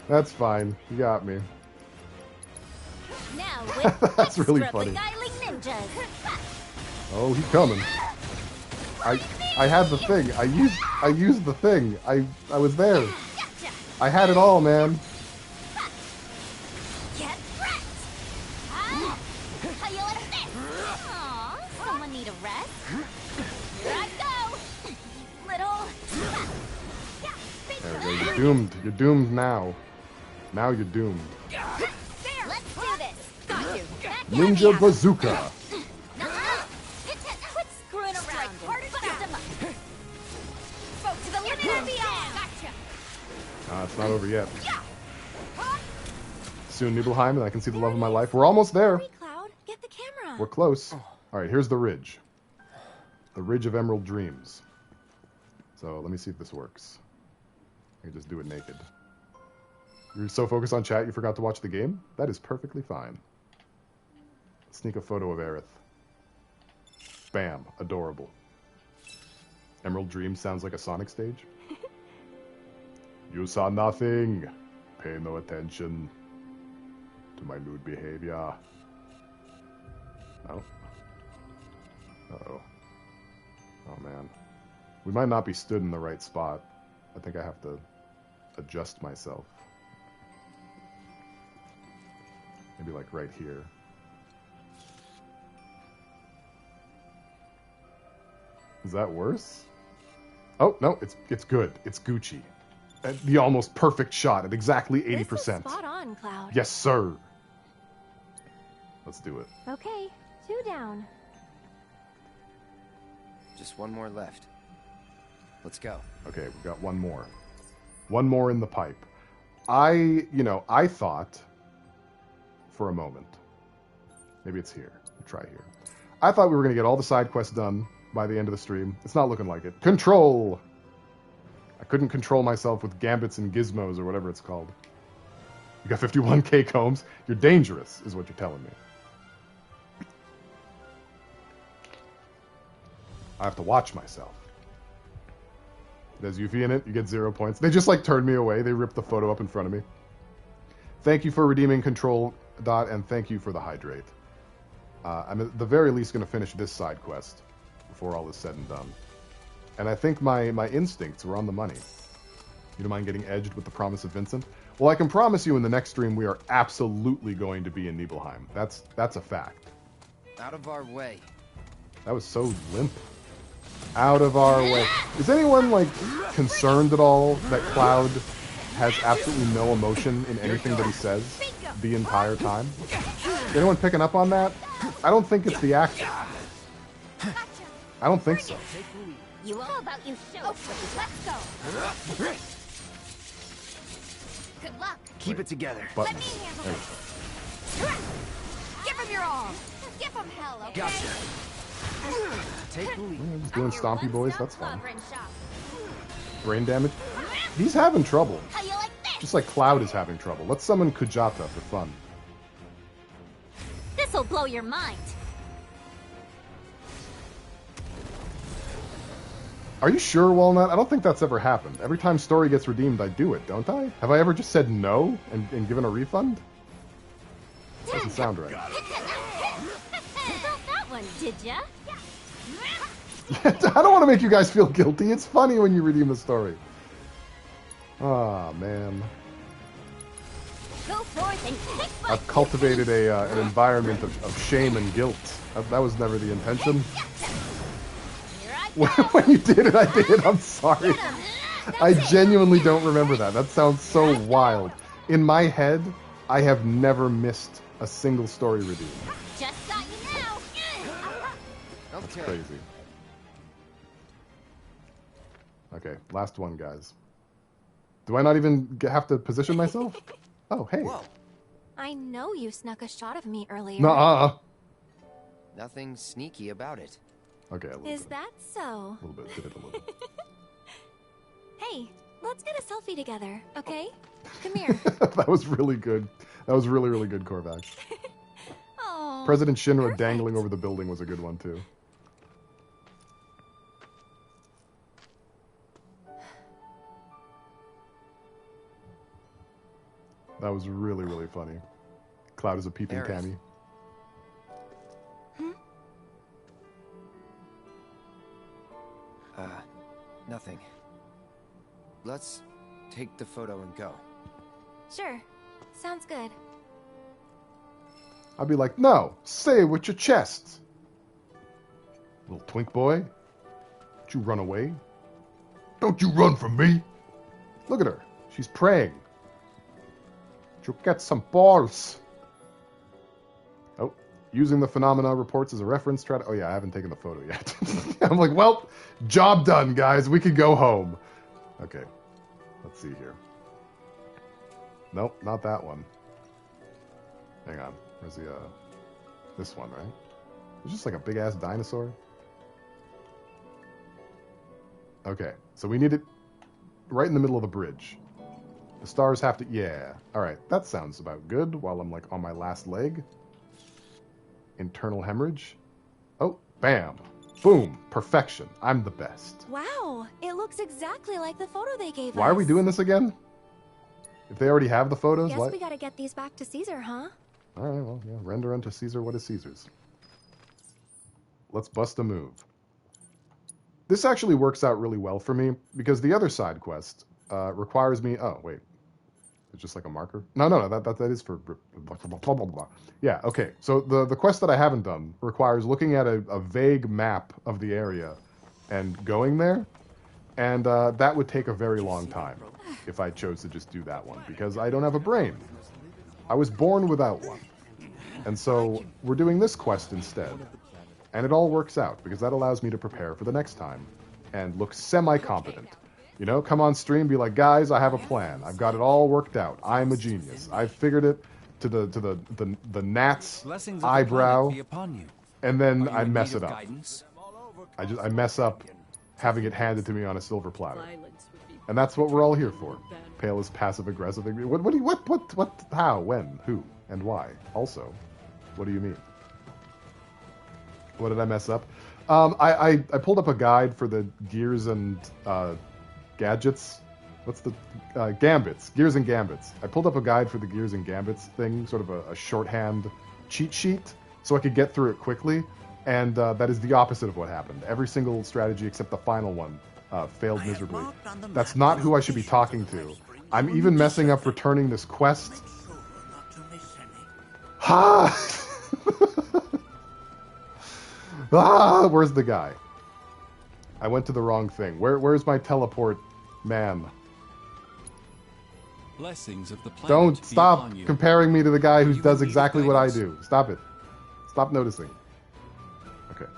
That's fine. You got me. That's really funny. Oh, he's coming. I had the thing. I used the thing. I was there. I had it all, man. Get wrecked! How you like this? Aw, someone need a rest? Here I go! Little... There we go. You're doomed. You're doomed now. Now you're doomed. There! Let's do this! Got you! Ninja bazooka. Quit screwing around. Bust him up. Go to the limit and beyond! Gotcha! It's not over yet. Soon Nibelheim, and I can see the love of my life. We're almost there. Cloud, get the camera. We're close. All right, here's the ridge. The Ridge of Emerald Dreams. So let me see if this works. I can just do it naked. You're so focused on chat you forgot to watch the game? That is perfectly fine. Sneak a photo of Aerith. Bam. Adorable. Emerald Dreams sounds like a Sonic stage. You saw nothing. Pay no attention to my lewd behavior. No. Uh-oh. Oh, man. We might not be stood in the right spot. I think I have to adjust myself. Maybe like right here. Is that worse? Oh, no, it's good. It's Gucci. The almost perfect shot at exactly 80%. This is spot on, Cloud. Yes, sir. Let's do it. Okay, 2 down. Just one more left. Let's go. Okay, we've got one more. One more in the pipe. I thought for a moment, maybe it's here. We'll try here. I thought we were going to get all the side quests done by the end of the stream. It's not looking like it. Control! I couldn't control myself with gambits and gizmos or whatever it's called. You got 51k combs. You're dangerous, is what you're telling me. I have to watch myself. There's Yuffie in it. You get 0 points. They just like turned me away. They ripped the photo up in front of me. Thank you for redeeming Control Dot, and thank you for the hydrate. I'm at the very least going to finish this side quest before all is said and done. And I think my instincts were on the money. You don't mind getting edged with the promise of Vincent? Well, I can promise you in the next stream we are absolutely going to be in Nibelheim. That's a fact. Out of our way. That was so limp. Out of our way. Is anyone, like, concerned at all that Cloud has absolutely no emotion in anything that he says the entire time? Is anyone picking up on that? I don't think it's the actor. I don't think so. You all about you show. Let's go. Good luck. Keep it together. Let me handle it. Give him your all. Give him hell, okay? Gotcha. Take the lead. Just doing stompy boys, that's fine. Brain damage. He's having trouble. How you like this? Just like Cloud is having trouble. Let's summon Kujata for fun. This'll blow your mind. Are you sure, Walnut? I don't think that's ever happened. Every time story gets redeemed, I do it, don't I? Have I ever just said no and given a refund? Doesn't sound right. Felt that one, did ya? I don't want to make you guys feel guilty. It's funny when you redeem a story. Ah, man. Go forth and kick butt. I've cultivated an environment of shame and guilt. That was never the intention. When you did it, I did it. I'm sorry. I genuinely don't remember that. That sounds so wild. In my head, I have never missed a single story redeem. Just got you now. That's crazy. Okay, last one, guys. Do I not even have to position myself? Oh, hey. Whoa. I know you snuck a shot of me earlier. Nuh-uh. Nothing sneaky about it. Okay, a little Is bit. that so? A little bit. Did it a little bit. Hey, let's get a selfie together, okay? Come here. That was really good. That was really, really good, Korvax. Oh, President Shinra dangling over the building was a good one, too. That was really, really funny. Cloud is a peeping Aerith. Cammy. Nothing. Let's take the photo and go. Sure. Sounds good. I'd be like, no, say it with your chest. Little twink boy. Don't you run away. Don't you run from me. Look at her. She's praying. You get some balls. Oh, using the phenomena reports as a reference. Try to. Oh yeah, I haven't taken the photo yet. I'm like, well, job done, guys. We can go home. Okay, let's see here. Nope, not that one. Hang on. Where's the this one, right? It's just like a big ass dinosaur. Okay, so we need it right in the middle of the bridge. The stars have to... Yeah. Alright, that sounds about good while I'm, like, on my last leg. Internal hemorrhage. Oh, bam. Boom. Perfection. I'm the best. Wow, it looks exactly like the photo they gave us. Why are we doing this again? If they already have the photos, Guess why... we gotta get these back to Caesar, huh? Alright, well, yeah. Render unto Caesar what is Caesar's. Let's bust a move. This actually works out really well for me, because the other side quest requires me... Oh, wait. It's just like a marker? No, that is for... Blah, blah, blah, blah. Yeah, okay. So the quest that I haven't done requires looking at a vague map of the area and going there, and that would take a very long time if I chose to just do that one, because I don't have a brain. I was born without one. And so we're doing this quest instead. And it all works out, because that allows me to prepare for the next time and look semi-competent. You know, come on stream, be like, guys, I have a plan. I've got it all worked out. I'm a genius. I've figured it to the gnat's eyebrow, and then I mess it up. I mess up having it handed to me on a silver platter. And that's what we're all here for. Pale is passive-aggressive. What, how, when, who, and why? Also, what do you mean? What did I mess up? I pulled up a guide for the gears and gadgets. What's the gambits? Gears and gambits. I pulled up a guide for the gears and gambits thing, sort of a shorthand cheat sheet, so I could get through it quickly. And that is the opposite of what happened. Every single strategy except the final one failed miserably. That's not who I should be talking to. I'm even messing up returning this quest. Ha! Ah, where's the guy? I went to the wrong thing. Where's my teleport man? Blessings of the planet. Don't stop comparing me to the guy who does exactly what I do. Stop it. Stop noticing. Okay.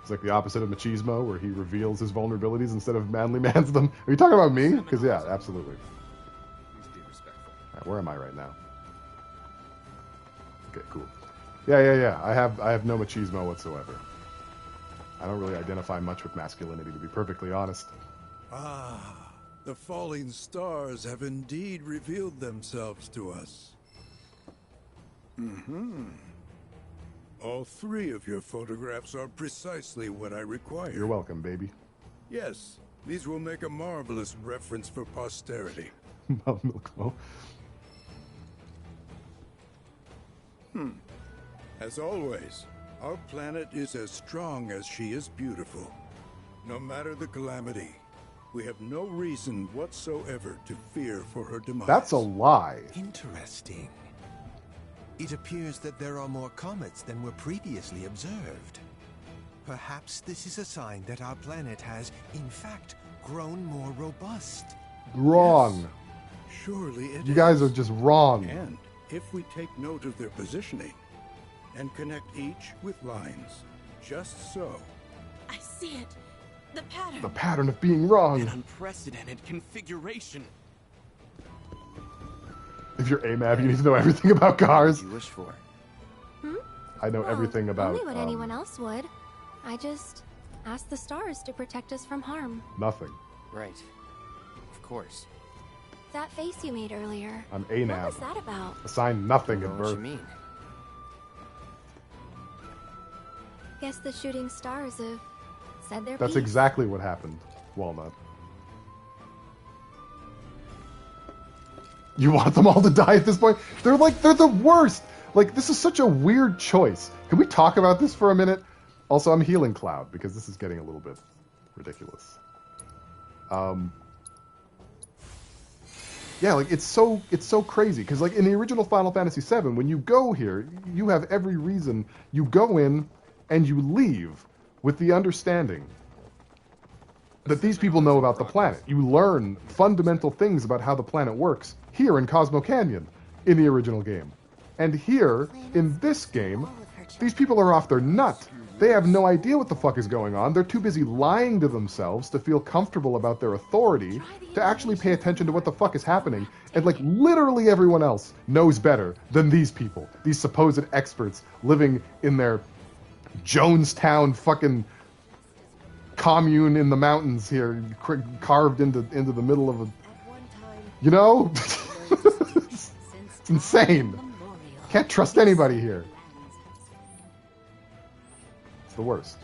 It's like the opposite of machismo, where he reveals his vulnerabilities instead of manly mans them. Are you talking about me? Because yeah, absolutely. Right, where am I right now? Okay, cool. Yeah. I have no machismo whatsoever. I don't really identify much with masculinity, to be perfectly honest. Ah, the falling stars have indeed revealed themselves to us. All three of your photographs are precisely what I require. You're welcome, baby. Yes, these will make a marvelous reference for posterity. Milkmo. As always, our planet is as strong as she is beautiful. No matter the calamity, we have no reason whatsoever to fear for her demise. That's a lie. Interesting. It appears that there are more comets than were previously observed. Perhaps this is a sign that our planet has, in fact, grown more robust. Wrong. Yes, surely it is. You guys are just wrong. And if we take note of their positioning and connect each with lines, just so. I see it. The pattern. The pattern of being wrong. An unprecedented configuration. If you're AMAB, you need to know everything about cars. What do you wish for? I know everything about... Only what anyone else would. I just asked the stars to protect us from harm. Nothing. Right. Of course. That face you made earlier. I'm ANAB. What was that about? Assigned nothing at What birth. you mean? Guess the shooting stars have said their That's piece. exactly what happened, Walnut. You want them all to die at this point? They're the worst. Like, this is such a weird choice. Can we talk about this for a minute? Also, I'm healing Cloud because this is getting a little bit ridiculous. Yeah, like it's so crazy because like in the original Final Fantasy VII, when you go here, you have every reason. You go in and you leave with the understanding that these people know about the planet. You learn fundamental things about how the planet works here in Cosmo Canyon in the original game. And here, in this game, these people are off their nut. They have no idea what the fuck is going on. They're too busy lying to themselves to feel comfortable about their authority to actually pay attention to what the fuck is happening. And like literally everyone else knows better than these people, these supposed experts living in their Jonestown fucking commune in the mountains here, carved into the middle of a, you know? It's insane. Can't trust anybody here. It's the worst.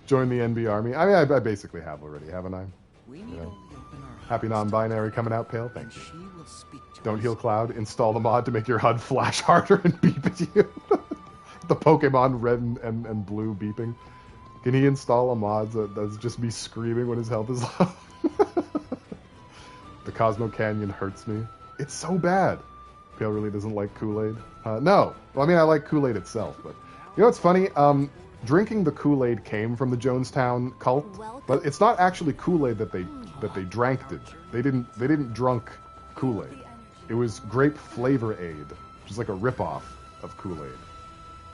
Join the NB Army. I mean, I basically have already, haven't I? You know? Happy non-binary coming out, Pale. Thank you. Don't heal Cloud. Install the mod to make your HUD flash harder and beep at you. The Pokemon red and blue beeping. Can he install a mod that's just me screaming when his health is low? The Cosmo Canyon hurts me. It's so bad. Pale really doesn't like Kool-Aid. No. Well, I mean, I like Kool-Aid itself, but you know what's funny? Drinking the Kool-Aid came from the Jonestown cult, but it's not actually Kool-Aid that they drank it. They didn't drunk Kool-Aid. It was grape flavor aid, which is like a ripoff of Kool-Aid.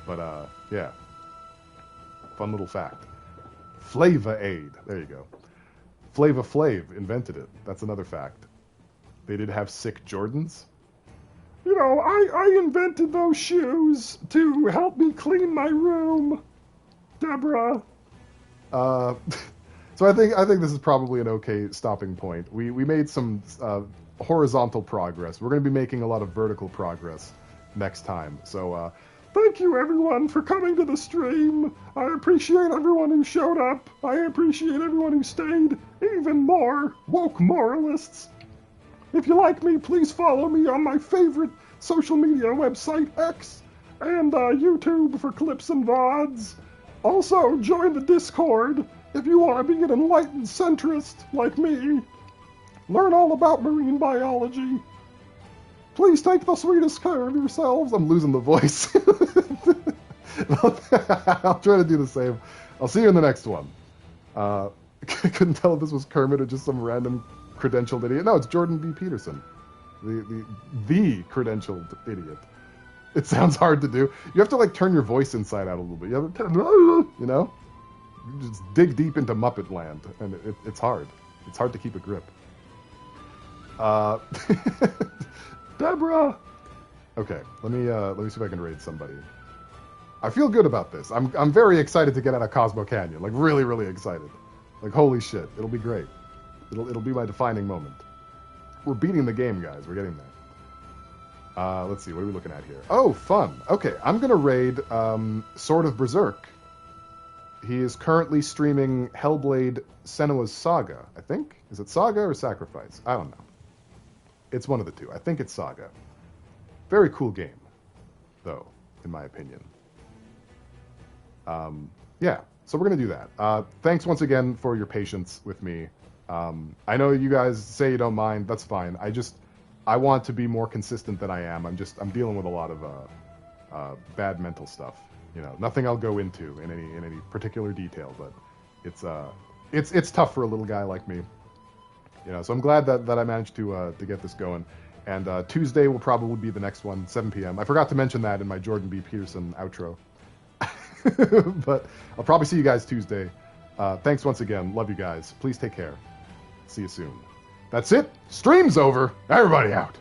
But yeah, fun little fact. Flavor aid. There you go. Flava Flav invented it. That's another fact. They did have sick Jordans. You know, I invented those shoes to help me clean my room, Deborah. So I think this is probably an okay stopping point. We made some horizontal progress. We're going to be making a lot of vertical progress next time. So thank you everyone for coming to the stream. I appreciate everyone who showed up. I appreciate everyone who stayed. Even more woke moralists. If you like me, please follow me on my favorite social media website, X, and YouTube for clips and VODs. Also, join the Discord if you want to be an enlightened centrist like me. Learn all about marine biology. Please take the sweetest care of yourselves. I'm losing the voice. I'll try to do the same. I'll see you in the next one. I couldn't tell if this was Kermit or just some random credentialed idiot. No, it's Jordan B. Peterson, the credentialed idiot. It sounds hard to do. You have to like turn your voice inside out a little bit. You have to, you know, you just dig deep into Muppet land, and it's hard. It's hard to keep a grip. Deborah. Okay, let me see if I can raid somebody. I feel good about this. I'm very excited to get out of Cosmo Canyon. Like really, really excited. Like holy shit, it'll be great. It'll be my defining moment. We're beating the game, guys. We're getting there. Let's see, what are we looking at here? Oh, fun. Okay, I'm gonna raid Sword of Berserk. He is currently streaming Hellblade Senua's Saga, I think. Is it Saga or Sacrifice? I don't know. It's one of the two. I think it's Saga. Very cool game, though, in my opinion. Yeah, so we're going to do that. Thanks once again for your patience with me. I know you guys say you don't mind. That's fine. I want to be more consistent than I am. I'm dealing with a lot of bad mental stuff. You know, nothing I'll go into in any particular detail, but it's tough for a little guy like me. You know, so I'm glad that I managed to get this going. And Tuesday will probably be the next one, 7 p.m. I forgot to mention that in my Jordan B. Peterson outro. But I'll probably see you guys Tuesday. Thanks once again. Love you guys. Please take care. See you soon. That's it. Stream's over. Everybody out.